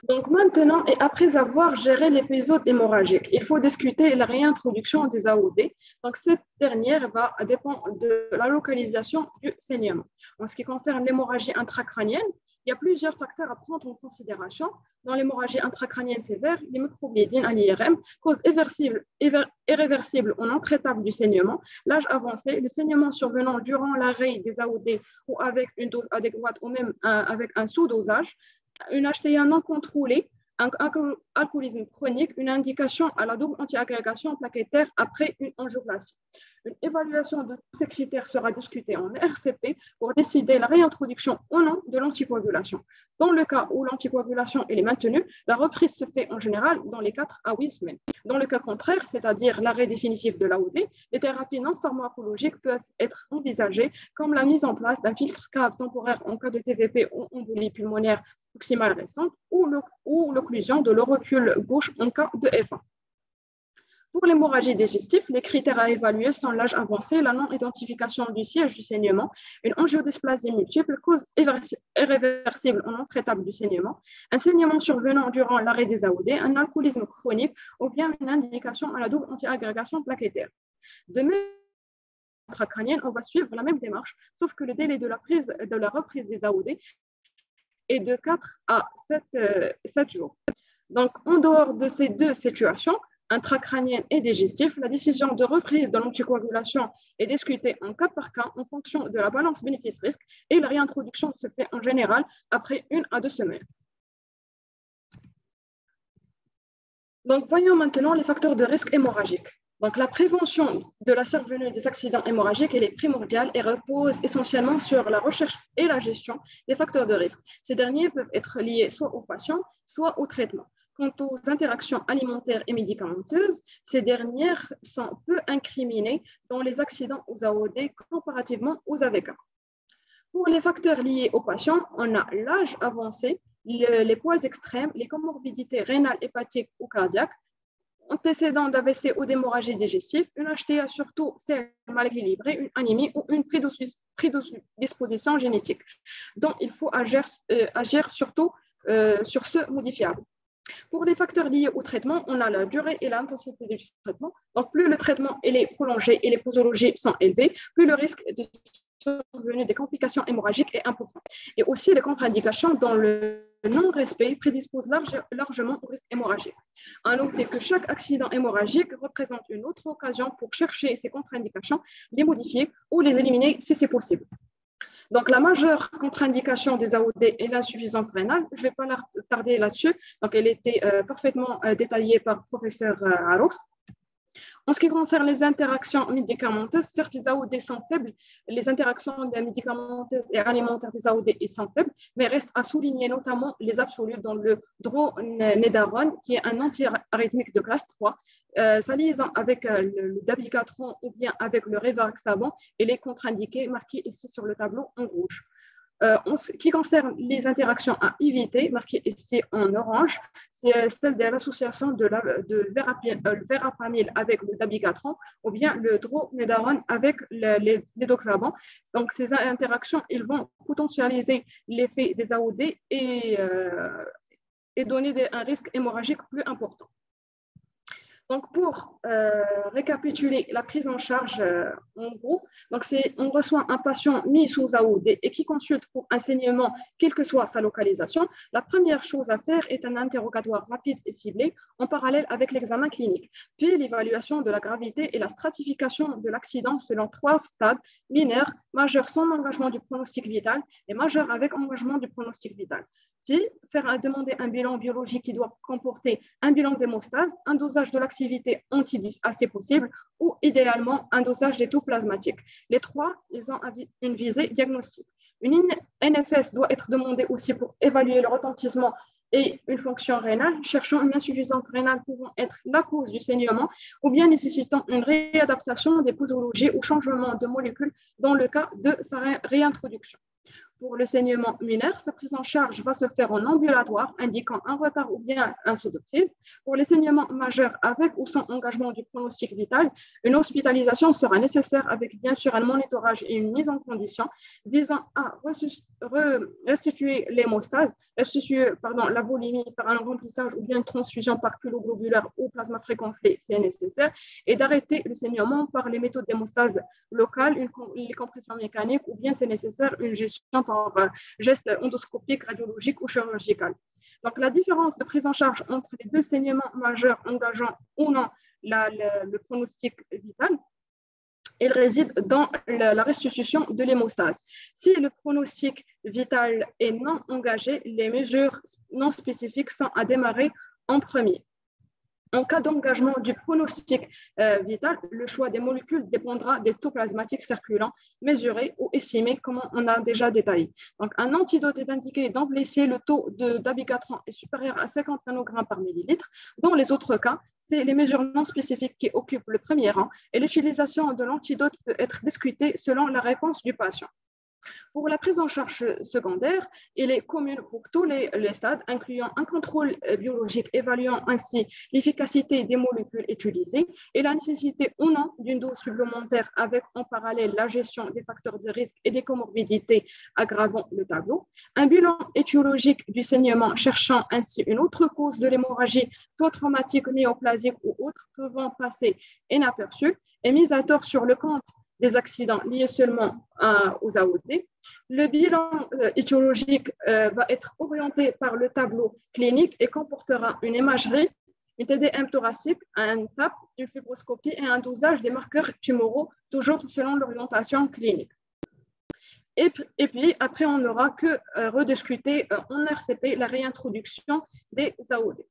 Donc maintenant, et après avoir géré l'épisode hémorragique, il faut discuter la réintroduction des AOD. Donc cette dernière va dépendre de la localisation du saignement. En ce qui concerne l'hémorragie intracrânienne, il y a plusieurs facteurs à prendre en considération. Dans l'hémorragie intracrânienne sévère, l'hémoglobine à l'IRM, cause irréversible ou non traitable du saignement, l'âge avancé, le saignement survenant durant l'arrêt des AOD ou avec une dose adéquate ou même avec un sous-dosage, une HTA non contrôlée, un alcoolisme chronique, une indication à la double antiagrégation plaquettaire après une angioplastie. Une évaluation de tous ces critères sera discutée en RCP pour décider la réintroduction ou non de l'anticoagulation. Dans le cas où l'anticoagulation est maintenue, la reprise se fait en général dans les 4 à 8 semaines. Dans le cas contraire, c'est-à-dire l'arrêt définitif de l'AOD, les thérapies non pharmacologiques peuvent être envisagées comme la mise en place d'un filtre cave temporaire en cas de TVP ou embolie pulmonaire proximale récente ou l'occlusion de l'auricule gauche en cas de F1. Pour l'hémorragie digestive, les critères à évaluer sont l'âge avancé, la non-identification du siège du saignement, une angiodysplasie multiple, cause irréversible ou non traitable du saignement, un saignement survenant durant l'arrêt des AOD, un alcoolisme chronique ou bien une indication à la double antiagrégation plaquettaire. De même, intracrânienne, on va suivre la même démarche, sauf que le délai de la reprise des AOD est de 4 à 7 jours. Donc, en dehors de ces deux situations, intracrânienne et digestif, la décision de reprise de l'anticoagulation est discutée en cas par cas en fonction de la balance bénéfice-risque et la réintroduction se fait en général après 1 à 2 semaines. Donc, voyons maintenant les facteurs de risque hémorragique. Donc, la prévention de la survenue des accidents hémorragiques elle est primordiale et repose essentiellement sur la recherche et la gestion des facteurs de risque. Ces derniers peuvent être liés soit au patient, soit au traitement. Quant aux interactions alimentaires et médicamenteuses, ces dernières sont peu incriminées dans les accidents aux AOD comparativement aux AVK. Pour les facteurs liés aux patients, on a l'âge avancé, les poids extrêmes, les comorbidités rénales, hépatiques ou cardiaques, antécédents d'AVC ou d'hémorragie digestive, une HTA surtout celle mal équilibrée, une anémie ou une prédisposition génétique, dont il faut agir surtout sur ce modifiable. Pour les facteurs liés au traitement, on a la durée et l'intensité du traitement. Donc, plus le traitement est prolongé et les posologies sont élevées, plus le risque de survenue des complications hémorragiques est important. Et aussi, les contre-indications dont le non-respect prédispose largement au risque hémorragique. À noter que chaque accident hémorragique représente une autre occasion pour chercher ces contre-indications, les modifier ou les éliminer si c'est possible. Donc, la majeure contre-indication des AOD est l'insuffisance rénale. Je ne vais pas tarder là-dessus. Donc, elle était parfaitement détaillée par le professeur Aroux. En ce qui concerne les interactions médicamenteuses, certes, les AOD sont faibles. Les interactions médicamenteuses et alimentaires des AOD sont faibles, mais reste à souligner notamment les absolus dans le dronedarone, qui est un antiarythmique de classe 3. Sa liaison avec le dabigatran ou bien avec le rivaroxaban, elle est contre-indiquée, marquée ici sur le tableau en rouge. En ce qui concerne les interactions à éviter, marquées ici en orange, c'est celle de l'association de verapamil avec le dabigatran ou bien le dronedarone avec l'édoxaban. Donc, ces interactions, elles vont potentialiser l'effet des AOD et donner un risque hémorragique plus important. Donc, pour récapituler la prise en charge, en gros, donc on reçoit un patient mis sous AOD et qui consulte pour un saignement, quelle que soit sa localisation. La première chose à faire est un interrogatoire rapide et ciblé en parallèle avec l'examen clinique, puis l'évaluation de la gravité et la stratification de l'accident selon 3 stades: mineur, majeur sans engagement du pronostic vital et majeur avec engagement du pronostic vital. Puis, demander un bilan biologique qui doit comporter un bilan d'hémostase, un dosage de l'activité anti-10 assez possible ou idéalement un dosage des taux plasmatiques. Les 3, ils ont une visée diagnostique. Une NFS doit être demandée aussi pour évaluer le retentissement et une fonction rénale, cherchant une insuffisance rénale pouvant être la cause du saignement ou bien nécessitant une réadaptation des posologies ou changement de molécules dans le cas de sa réintroduction. Pour le saignement minaire, sa prise en charge va se faire en ambulatoire, indiquant un retard ou bien un saut de prise. Pour les saignements majeurs avec ou sans engagement du pronostic vital, une hospitalisation sera nécessaire avec bien sûr un monitorage et une mise en condition visant à restituer l'hémostase, la volémie par un remplissage ou bien une transfusion par culot globulaire ou plasma fréquenté, c'est nécessaire, et d'arrêter le saignement par les méthodes d'hémostase locale, les compressions mécaniques ou bien c'est nécessaire une gestion par geste endoscopique, radiologique ou chirurgical. Donc, la différence de prise en charge entre les deux saignements majeurs engageant ou non le pronostic vital, il réside dans la restitution de l'hémostase. Si le pronostic vital est non engagé, les mesures non spécifiques sont à démarrer en premier. En cas d'engagement du pronostic vital, le choix des molécules dépendra des taux plasmatiques circulants mesurés ou estimés, comme on a déjà détaillé. Donc, un antidote est indiqué d'emblée si le taux d'abigatran est supérieur à 50 nanogrammes par millilitre. Dans les autres cas, c'est les mesures non spécifiques qui occupent le premier rang et l'utilisation de l'antidote peut être discutée selon la réponse du patient. Pour la prise en charge secondaire, elle est commune pour tous les stades, incluant un contrôle biologique évaluant ainsi l'efficacité des molécules utilisées et la nécessité ou non d'une dose supplémentaire avec en parallèle la gestion des facteurs de risque et des comorbidités aggravant le tableau. Un bilan étiologique du saignement cherchant ainsi une autre cause de l'hémorragie, soit traumatique, néoplasique ou autre, pouvant passer inaperçu est mise à tort sur le compte des accidents liés seulement aux AOD. Le bilan étiologique va être orienté par le tableau clinique et comportera une imagerie, une TDM thoracique, un TAP, une fibroscopie et un dosage des marqueurs tumoraux, toujours selon l'orientation clinique. Et puis, après, on n'aura que rediscuter en RCP la réintroduction des AOD.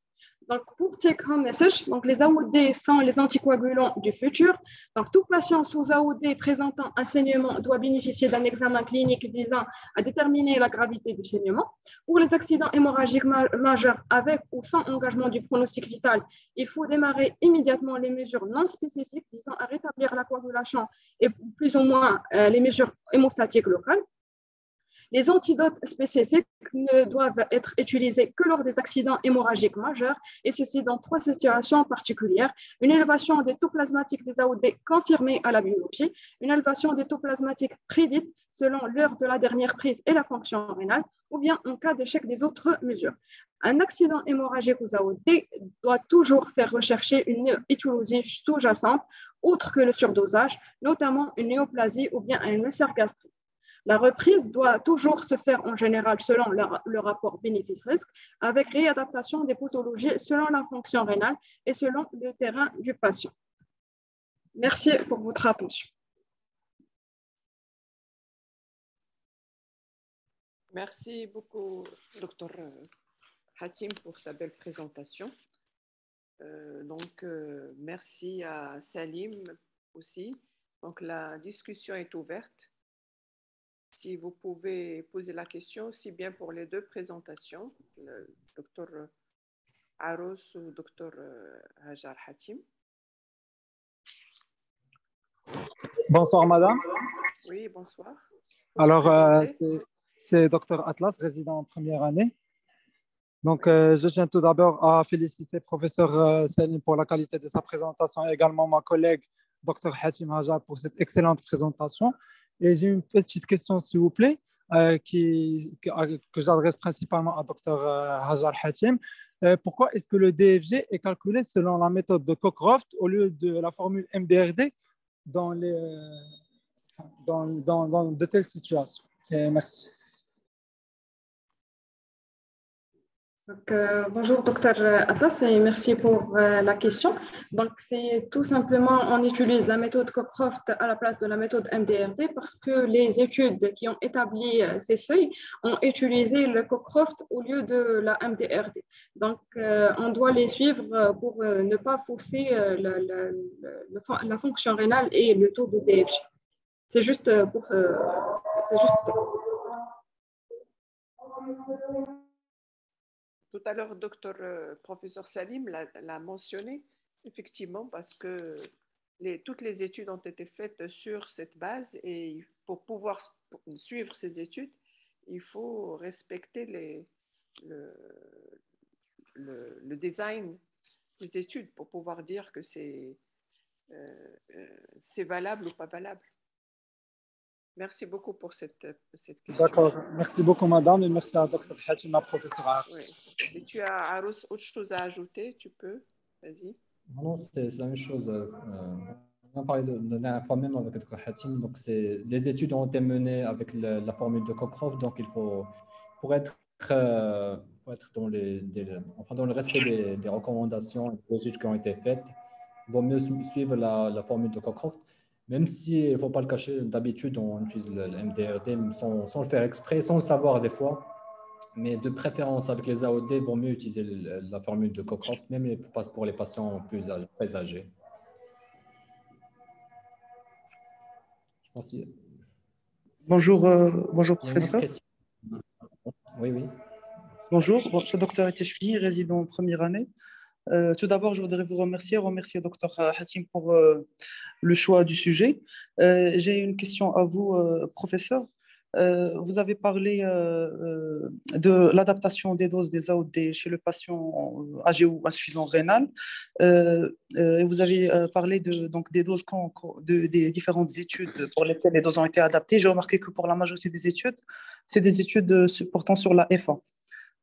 Donc, pour take-home message, donc les AOD sont les anticoagulants du futur. Donc, tout patient sous AOD présentant un saignement doit bénéficier d'un examen clinique visant à déterminer la gravité du saignement. Pour les accidents hémorragiques majeurs avec ou sans engagement du pronostic vital, il faut démarrer immédiatement les mesures non spécifiques visant à rétablir la coagulation et plus ou moins les mesures hémostatiques locales. Les antidotes spécifiques ne doivent être utilisés que lors des accidents hémorragiques majeurs, et ceci dans 3 situations particulières. Une élévation des taux plasmatiques des AOD confirmée à la biologie, une élévation des taux plasmatiques prédite selon l'heure de la dernière prise et la fonction rénale, ou bien en cas d'échec des autres mesures. Un accident hémorragique aux AOD doit toujours faire rechercher une étiologie sous-jacente, autre que le surdosage, notamment une néoplasie ou bien un ulcère gastrique. La reprise doit toujours se faire en général selon le rapport bénéfice-risque, avec réadaptation des posologies selon la fonction rénale et selon le terrain du patient. Merci pour votre attention. Merci beaucoup, Dr Hatim, pour ta belle présentation. Merci à Salim aussi. Donc, la discussion est ouverte. Si vous pouvez poser la question, aussi bien pour les 2 présentations, le Dr Aros ou Dr Hajar Hatim. Bonsoir, madame. Oui, bonsoir. Alors, c'est Dr Atlas, résident en première année. Donc, je tiens tout d'abord à féliciter le professeur Salim pour la qualité de sa présentation et également ma collègue Dr Hatim Hajar pour cette excellente présentation. Et j'ai une petite question, s'il vous plaît, que j'adresse principalement à Dr Hajar Hatim. Pourquoi est-ce que le DFG est calculé selon la méthode de Cockcroft au lieu de la formule MDRD dans de telles situations? Merci. Donc, bonjour Dr Atlas et merci pour la question. Donc, c'est tout simplement, on utilise la méthode Cockcroft à la place de la méthode MDRD parce que les études qui ont établi ces seuils ont utilisé le Cockcroft au lieu de la MDRD. Donc, on doit les suivre pour ne pas fausser la fonction rénale et le taux de DFG. C'est juste c'est juste ça. Tout à l'heure, professeur Salim l'a mentionné, effectivement, parce que toutes les études ont été faites sur cette base et pour pouvoir suivre ces études, il faut respecter le design des études pour pouvoir dire que c'est valable ou pas valable. Merci beaucoup pour cette question. D'accord. Merci beaucoup, madame, et merci à Dr. Hatim, à professeur Arous. Oui. Si tu as, Arous, autre chose à ajouter, tu peux. Vas-y. Non, c'est la même chose. On a parlé de la dernière fois même avec Dr. Hatim. Donc, les études ont été menées avec la formule de Cockcroft. Donc, il faut, pour être dans dans le respect des recommandations des études qui ont été faites, il vaut mieux suivre la formule de Cockcroft. Même si, il ne faut pas le cacher, d'habitude, on utilise le MDRD sans le faire exprès, sans le savoir des fois. Mais de préférence, avec les AOD, il vaut mieux utiliser la formule de Cockcroft, même pour les patients très âgés. Je pense qu'il Bonjour, bonjour y a une autre professeur. question. Oui, oui. Bonjour, je suis docteur Etechfi, résident en première année. Tout d'abord, je voudrais vous remercier Dr Hatim pour le choix du sujet. J'ai une question à vous, professeur. Vous avez parlé de l'adaptation des doses des AOD chez le patient âgé ou insuffisant rénal. Vous avez parlé donc, des doses des différentes études pour lesquelles les doses ont été adaptées. J'ai remarqué que pour la majorité des études, c'est des études portant sur la FA.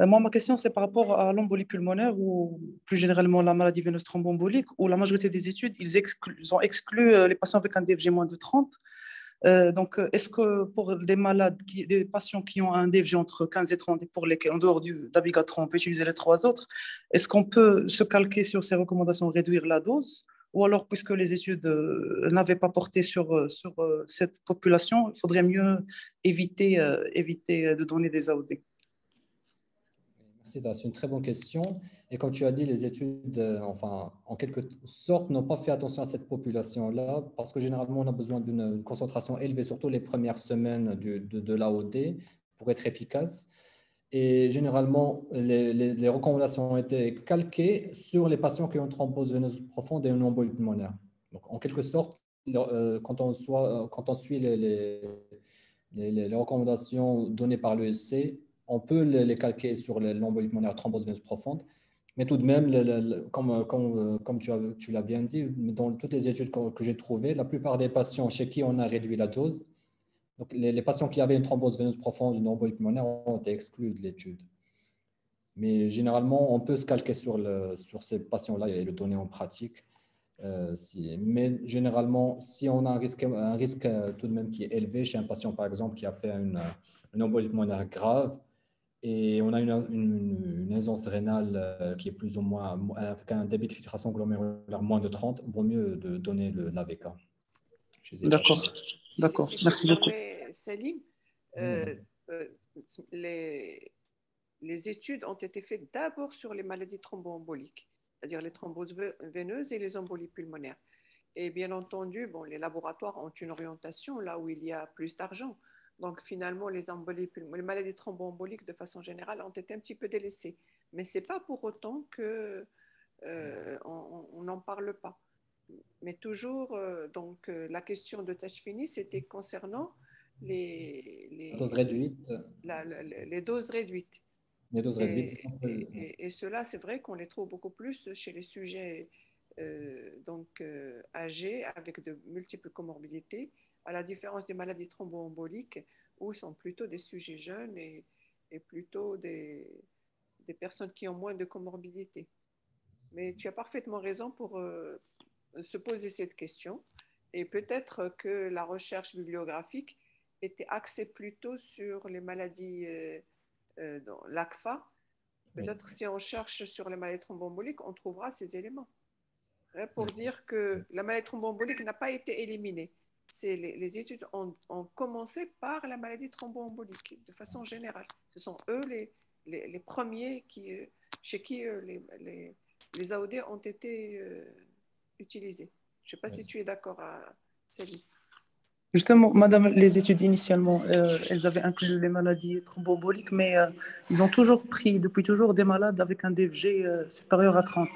Moi, ma question, c'est par rapport à l'embolie pulmonaire ou plus généralement la maladie veineuse thromboembolique, où la majorité des études, ils ont exclu les patients avec un DFG moins de 30. Donc, est-ce que pour des patients qui ont un DFG entre 15 et 30, et pour lesquels, en dehors d'Abigatran, on peut utiliser les 3 autres, est-ce qu'on peut se calquer sur ces recommandations, réduire la dose? Ou alors, puisque les études n'avaient pas porté sur cette population, il faudrait mieux éviter de donner des AOD? Merci, c'est une très bonne question. Et comme tu as dit, les études, en quelque sorte, n'ont pas fait attention à cette population-là parce que généralement, on a besoin d'une concentration élevée, surtout les premières semaines de l'AOD pour être efficace. Et généralement, les recommandations ont été calquées sur les patients qui ont une thrombose veineuse profonde et une embolie pulmonaire. Donc, en quelque sorte, quand on suit les recommandations données par l'ESC, on peut les calquer sur l'embolie pulmonaire thrombose veineuse profonde. Mais tout de même, comme tu l'as bien dit, dans toutes les études que j'ai trouvées, la plupart des patients chez qui on a réduit la dose, donc les patients qui avaient une thrombose veineuse profonde, une embolie pulmonaire, ont été exclus de l'étude. Mais généralement, on peut se calquer sur ces patients-là et le donner en pratique. Mais généralement, si on a un risque tout de même qui est élevé chez un patient, par exemple, qui a fait une embolie pulmonaire grave, et on a une aisance rénale qui est plus ou moins, avec un débit de filtration glomérulaire moins de 30, il vaut mieux de donner l'AVK. D'accord, d'accord. Si Merci tu beaucoup. permets, Salim, les études ont été faites d'abord sur les maladies thromboemboliques, c'est-à-dire les thromboses veineuses et les embolies pulmonaires. Et bien entendu, bon, les laboratoires ont une orientation là où il y a plus d'argent. Donc finalement, les maladies thromboemboliques de façon générale ont été un petit peu délaissées. Mais ce n'est pas pour autant qu'on n'en parle pas. Mais toujours, la question de Tachfini, c'était concernant les dose réduite. Les doses réduites. Les doses réduites. Et cela, c'est vrai qu'on les trouve beaucoup plus chez les sujets âgés avec de multiples comorbidités, à la différence des maladies thromboemboliques où sont plutôt des sujets jeunes et plutôt des personnes qui ont moins de comorbidités. Mais tu as parfaitement raison pour se poser cette question. Et peut-être que la recherche bibliographique était axée plutôt sur les maladies l'ACFA. Peut-être si on cherche sur les maladies thromboemboliques, on trouvera ces éléments. Pour dire que la maladie thromboembolique n'a pas été éliminée. Les études ont commencé par la maladie thromboembolique de façon générale. Ce sont eux les premiers chez qui les AOD ont été utilisés. Je ne sais pas si tu es d'accord, Salim. Justement, madame, les études initialement, elles avaient inclus les maladies thromboemboliques, mais ils ont toujours pris, depuis toujours, des malades avec un DFG supérieur à 30.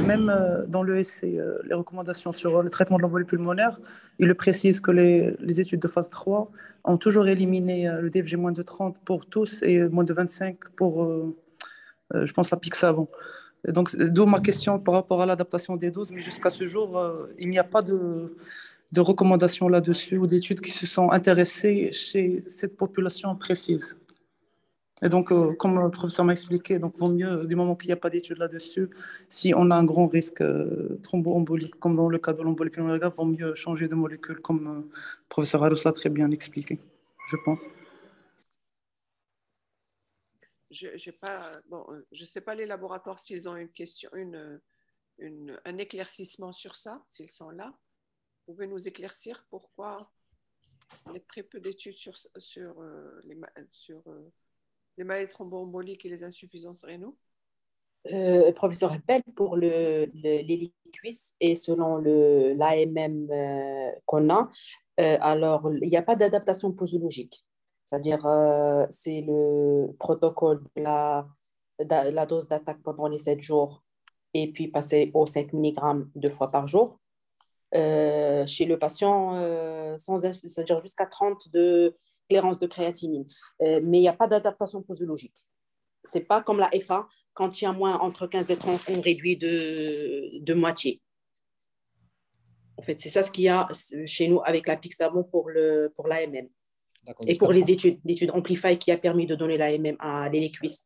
Même dans l'ESC, les recommandations sur le traitement de l'embolie pulmonaire, ils le précisent que les études de phase 3 ont toujours éliminé le DFG moins de 30 pour tous et moins de 25 pour, je pense, la Pixavant. Donc, d'où ma question par rapport à l'adaptation des doses, mais jusqu'à ce jour, il n'y a pas de recommandations là-dessus ou d'études qui se sont intéressées chez cette population précise. Et donc, comme le professeur m'a expliqué, donc vaut mieux, du moment qu'il n'y a pas d'études là-dessus, si on a un grand risque thromboembolique, comme dans le cas de l'embolie pulmonaire grave, vaut mieux changer de molécule, comme le professeur Aros l'a très bien expliqué, je pense. Je sais pas les laboratoires s'ils ont une question, un éclaircissement sur ça, s'ils sont là. Vous pouvez nous éclaircir pourquoi il y a très peu d'études sur les maladies thromboemboliques et les insuffisances rénaux? Professeur Appel, pour les liquides et selon l'AMM qu'on a, alors il n'y a pas d'adaptation posologique. C'est-à-dire, c'est le protocole la dose d'attaque pendant les 7 jours et puis passer aux 5 mg 2 fois par jour. Chez le patient, c'est-à-dire jusqu'à 30 de clairance de créatinine. Mais il n'y a pas d'adaptation posologique. Ce n'est pas comme la FA, quand il y a moins entre 15 et 30, on réduit de moitié. En fait, c'est ça ce qu'il y a chez nous avec la Pixabon pour l'AMM. Et pour les études, l'étude Amplify qui a permis de donner l'AMM à l'héliquis.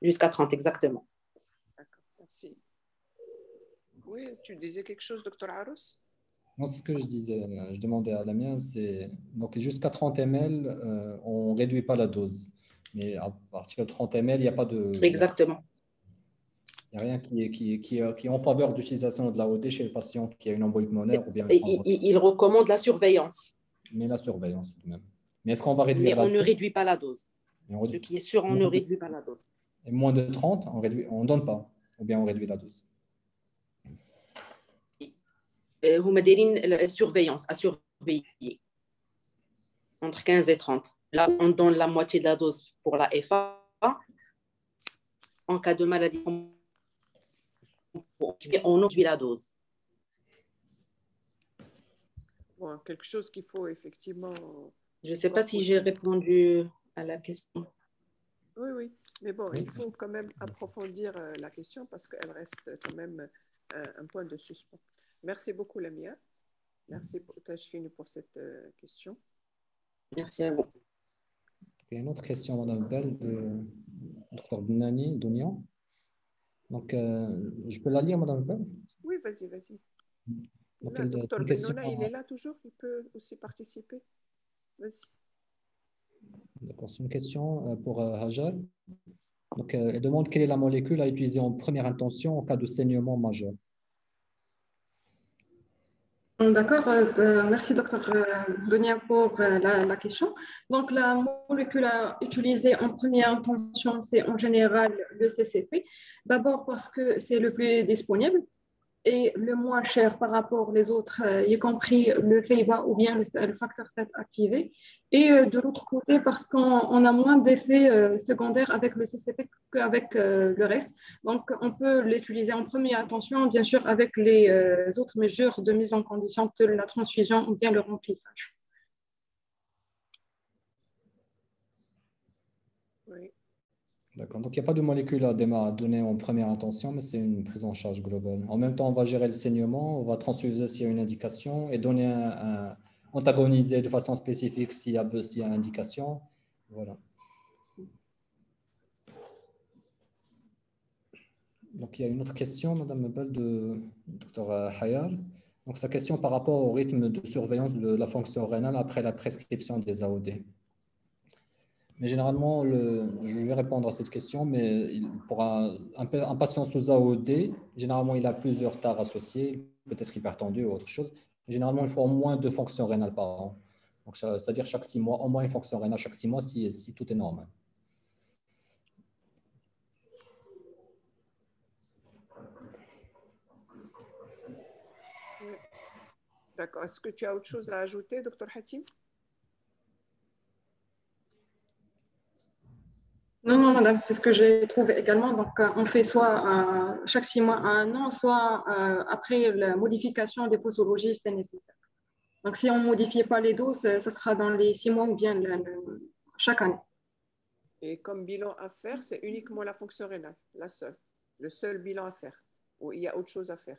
Jusqu'à 30, exactement. D'accord, merci. Oui, tu disais quelque chose, docteur Aros? Non, c'est ce que je disais. Je demandais à Damien, c'est donc jusqu'à 30 ml, on ne réduit pas la dose. Mais à partir de 30 ml, il n'y a pas de. Exactement. Il n'y a rien qui est en faveur d'utilisation de l'AOD chez le patient qui a une embolie pulmonaire ou bien. Il recommande la surveillance. Mais la surveillance tout de même. Mais est-ce qu'on va réduire la dose? Mais on ne réduit pas la dose. Ce qui est sûr, on ne réduit pas la dose. Et moins de 30, on ne donne pas. Ou bien on réduit la dose. Vous me dites la surveillance, à surveiller. Entre 15 et 30. Là, on donne la moitié de la dose pour la FA. En cas de maladie, on réduit la dose. Bon, quelque chose qu'il faut effectivement... Je ne sais pas si j'ai répondu à la question. Oui, oui. Mais bon, il faut quand même approfondir la question parce qu'elle reste quand même un point de suspens. Merci beaucoup, Lamia. Merci, Tachfine, pour cette question. Merci à vous. Il y a une autre question, Madame Bell, de Dr Benani, Dounian. Donc, je peux la lire, Madame Bell? Oui, vas-y, vas-y. Donc, Le docteur Benona, il est là toujours, il peut aussi participer. Vas-y. D'accord, c'est une question pour Hajar. Donc, elle demande quelle est la molécule à utiliser en première intention en cas de saignement majeur. D'accord, merci docteur Donia pour la question. Donc la molécule à utiliser en première intention, c'est en général le CCP. D'abord parce que c'est le plus disponible et le moins cher par rapport aux autres, y compris le FEIBA ou bien le facteur 7 activé. Et de l'autre côté, parce qu'on a moins d'effets secondaires avec le CCP qu'avec le reste. Donc, on peut l'utiliser en première intention, bien sûr, avec les autres mesures de mise en condition de la transfusion ou bien le remplissage. Oui. D'accord, donc il n'y a pas de molécule à donner en première intention, mais c'est une prise en charge globale. En même temps, on va gérer le saignement, on va transfuser s'il y a une indication et donner antagoniser de façon spécifique s'il y a indication. Voilà. Donc il y a une autre question, Madame Mebel, de Dr Hayar. Donc sa question par rapport au rythme de surveillance de la fonction rénale après la prescription des AOD. Mais généralement, je vais répondre à cette question, mais pour un patient sous AOD, généralement, il a plusieurs tares associées, peut-être hypertendu ou autre chose. Généralement, il faut au moins 2 fonctions rénales par an. Donc, c'est-à-dire chaque 6 mois, au moins une fonction rénale chaque 6 mois si tout est normal. D'accord. Est-ce que tu as autre chose à ajouter, docteur Hatim? Non, non, madame, c'est ce que j'ai trouvé également. Donc, on fait soit chaque 6 mois à 1 an, soit après la modification des posologies, c'est nécessaire. Donc, si on ne modifie pas les doses, ça sera dans les 6 mois ou bien chaque année. Et comme bilan à faire, c'est uniquement la fonction rénale, la seule. Le seul bilan à faire. Ou il y a autre chose à faire?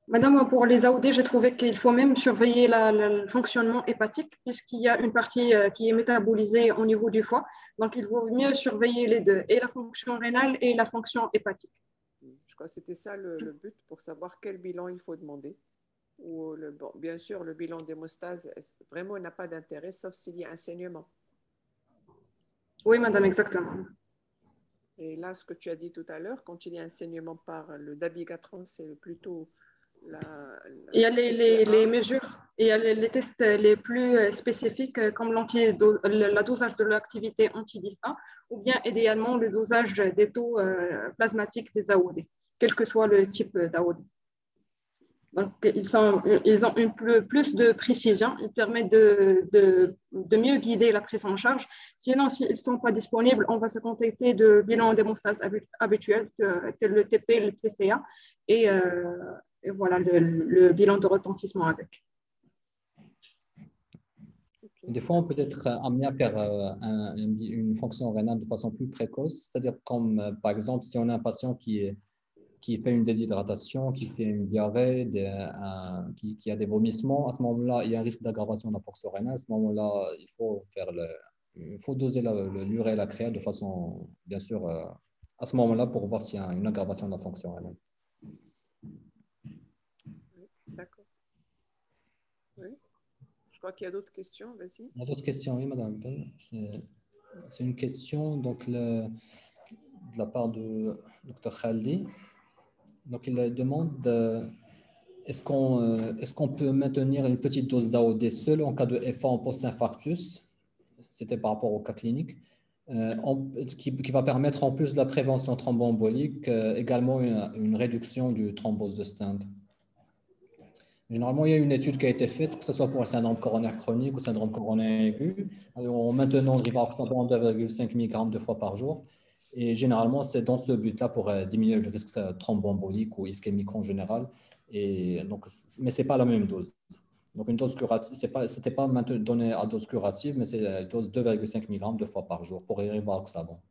Madame, pour les AOD, j'ai trouvé qu'il faut même surveiller le fonctionnement hépatique, puisqu'il y a une partie qui est métabolisée au niveau du foie. Donc, il vaut mieux surveiller les deux, et la fonction rénale et la fonction hépatique. Je crois que c'était ça le but, pour savoir quel bilan il faut demander. Ou bon, bien sûr, le bilan d'hémostase, vraiment, n'a pas d'intérêt, sauf s'il y a un saignement. Oui, madame, exactement. Et là, ce que tu as dit tout à l'heure, quand il y a un saignement par le dabigatran, c'est plutôt il y a les mesures, il y a les tests les plus spécifiques comme la dosage de l'activité anti-DISA ou bien idéalement le dosage des taux plasmatiques des AOD, quel que soit le type d'AOD. Donc, ils ont plus de précision, ils permettent de mieux guider la prise en charge. Sinon, s'ils ne sont pas disponibles, on va se contenter de bilans d'hémostase habituels, tel le TP, le TCA, et voilà le bilan de retentissement avec. Des fois, on peut être amené à faire une fonction rénale de façon plus précoce, c'est-à-dire comme par exemple si on a un patient qui fait une déshydratation, qui fait une diarrhée, qui a des vomissements, à ce moment-là, il y a un risque d'aggravation de la fonction rénale. À ce moment-là, il faut doser l'urée et la créa de façon, bien sûr, à ce moment-là pour voir s'il y a une aggravation de la fonction rénale. D'accord. Oui. Je crois qu'il y a d'autres questions. Vas-y. Il y a d'autres questions, oui, madame. C'est une question donc, de la part de Dr Khaldi. Donc, il demande est-ce qu'on peut maintenir une petite dose d'AOD seule en cas de FA en post-infarctus? C'était par rapport au cas clinique. Qui va permettre en plus de la prévention thromboembolique également une réduction du thrombose de stent. Généralement, il y a une étude qui a été faite, que ce soit pour le syndrome coronaire chronique ou le syndrome coronaire aigu, en maintenant le rivaroxaban en 2,5 mg 2 fois par jour. Et généralement, c'est dans ce but-là pour diminuer le risque thromboembolique ou ischémique en général. Et donc, mais ce n'est pas la même dose. Donc, une dose curative, ce n'était pas donné à dose curative, mais c'est la dose 2,5 mg 2 fois par jour pour le rivaroxaban.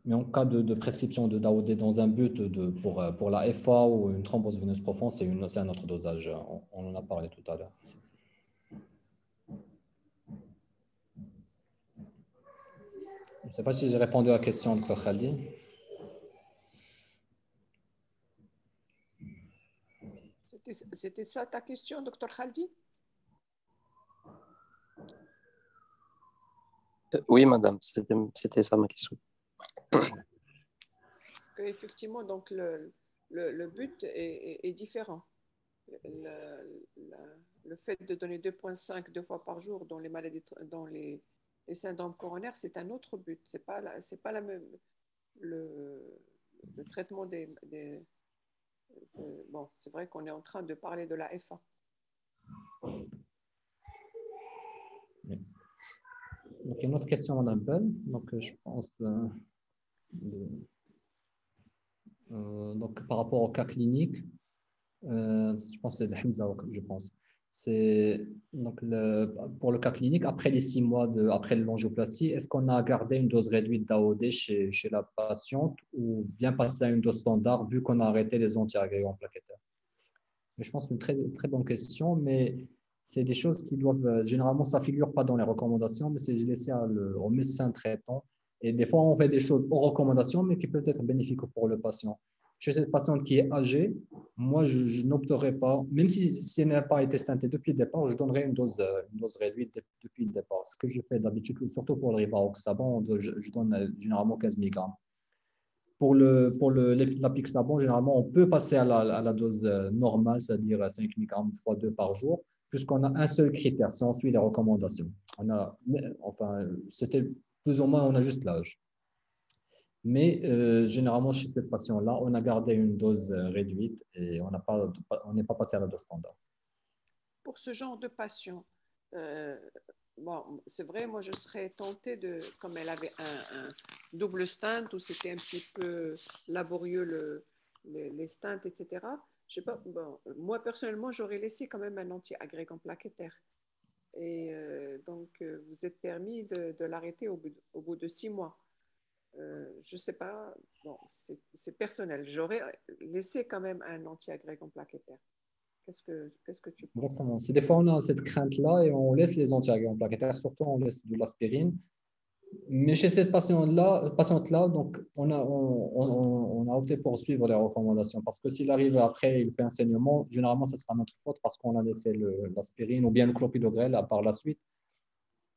Mais en cas de prescription de DAOD dans un but pour la FA ou une thrombose veineuse profonde, c'est un autre dosage. On en a parlé tout à l'heure. Je ne sais pas si j'ai répondu à la question de Dr Khaldi. C'était ça ta question, Dr Khaldi? Oui, madame, c'était ça ma question. Effectivement, donc le but est différent. Le fait de donner 2,5 2 fois par jour dans les maladies, dans les syndromes coronaires, c'est un autre but. C'est pas la même. Le traitement bon, c'est vrai qu'on est en train de parler de la FA. Donc, une autre question, Madame Bell. Donc, je pense donc, par rapport au cas clinique, je pense que c'est de Hamza, je pense. Donc pour le cas clinique, après les 6 mois après l'angioplastie, est-ce qu'on a gardé une dose réduite d'AOD chez la patiente ou bien passer à une dose standard vu qu'on a arrêté les antiagrégants plaquettaires? Je pense que c'est une très, très bonne question, mais c'est des choses qui doivent, généralement, ça ne figure pas dans les recommandations, mais c'est laissé au médecin traitant. Et des fois, on fait des choses aux recommandations, mais qui peuvent être bénéfiques pour le patient. Chez cette patiente qui est âgée, moi, je n'opterai pas, même si elle n'a pas été stentée depuis le départ, je donnerai une dose réduite depuis le départ. Ce que je fais d'habitude, surtout pour le rivaroxaban, je donne généralement 15 mg. Pour l'apixaban, généralement, on peut passer à la dose normale, c'est-à-dire 5 mg fois 2 par jour, puisqu'on a un seul critère, si on suit les recommandations. C'était plus ou moins, on a juste l'âge. Mais généralement, chez cette patient-là, on a gardé une dose réduite et on n'est pas passé à la dose standard. Pour ce genre de patient, bon, c'est vrai, moi je serais tentée de, comme elle avait un double stent où c'était un petit peu laborieux les stents, etc. Je sais pas, bon, moi personnellement, j'aurais laissé quand même un anti-agrégant plaquettaire. Et donc, vous êtes permis de l'arrêter au bout de 6 mois. Je ne sais pas, bon, c'est personnel. J'aurais laissé quand même un anti-agrégant plaquettaire. Qu'est-ce que tu penses? Exactement. C'est des fois, on a cette crainte-là et on laisse les anti-agrégants plaquettaires, surtout on laisse de l'aspirine. Mais chez cette patiente-là, donc, on a opté pour suivre les recommandations parce que s'il arrive après, il fait un saignement, généralement, ce sera notre faute parce qu'on a laissé l'aspirine ou bien le clopidogrel par la suite.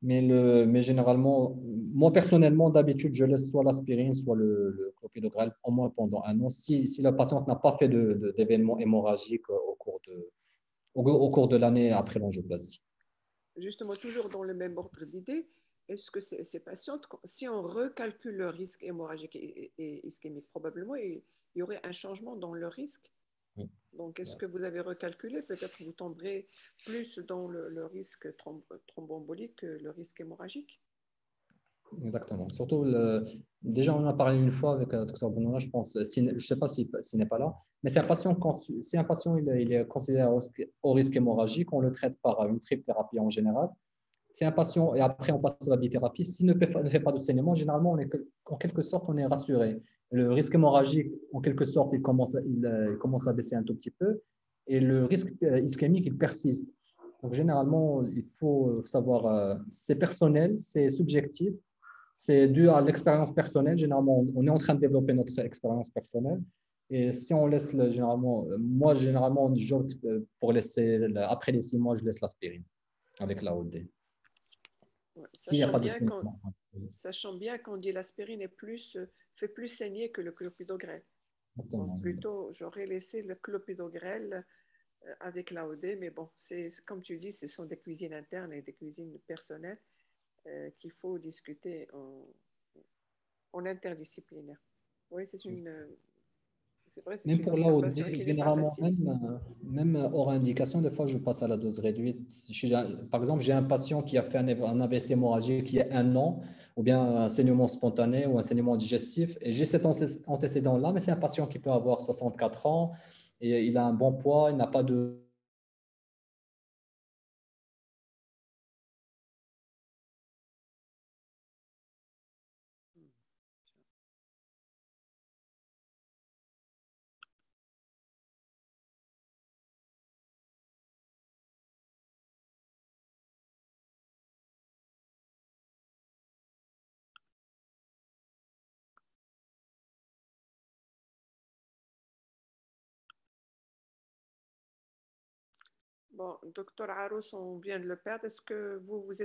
Mais généralement, moi personnellement, d'habitude, je laisse soit l'aspirine, soit le clopidogrel au moins pendant un an si la patiente n'a pas fait d'événements hémorragiques au cours de l'année après l'angioplastie. Justement, toujours dans le même ordre d'idée, est-ce que ces patientes, si on recalcule le risque hémorragique et ischémique, probablement, il y aurait un changement dans le risque. Oui. Donc, est-ce que vous avez recalculé? Peut-être vous tomberez plus dans le risque thromboembolique que le risque hémorragique. Exactement. Surtout, déjà, on en a parlé une fois avec le docteur Bonola, je pense, je ne sais pas s'il n'est pas là, mais si un patient il est considéré au risque hémorragique, on le traite par une tripthérapie en général. Si un patient, et après on passe à la bithérapie, s'il ne fait pas de saignement, généralement, en quelque sorte, on est rassuré. Le risque hémorragique, en quelque sorte, il commence à baisser un tout petit peu, et le risque ischémique, il persiste. Donc, généralement, il faut savoir, c'est personnel, c'est subjectif, c'est dû à l'expérience personnelle. Généralement, on est en train de développer notre expérience personnelle. Et si on laisse, moi, généralement, j'opte pour laisser, après les 6 mois, je laisse l'aspirine avec la OD. Ouais, S'il n'y a sachant pas de bien saignement. sachant bien qu'on dit l'aspirine fait plus saigner que le clopidogrel. Donc, Exactement. plutôt, j'aurais laissé le clopidogrel avec l'AOD, mais bon, comme tu dis, ce sont des cuisines internes et des cuisines personnelles qu'il faut discuter en interdisciplinaire. Oui, c'est vrai, c'est Même une pour l'AOD, observation qui n'est pas généralement, facile. même hors indication, des fois, je passe à la dose réduite. Par exemple, j'ai un patient qui a fait un AVC hémorragique il y a un an, ou bien un saignement spontané ou un saignement digestif, et j'ai cet antécédent-là, mais c'est un patient qui peut avoir 64 ans, et il a un bon poids, il n'a pas de... Bon, docteur Arous, on vient de le perdre. Est-ce que vous êtes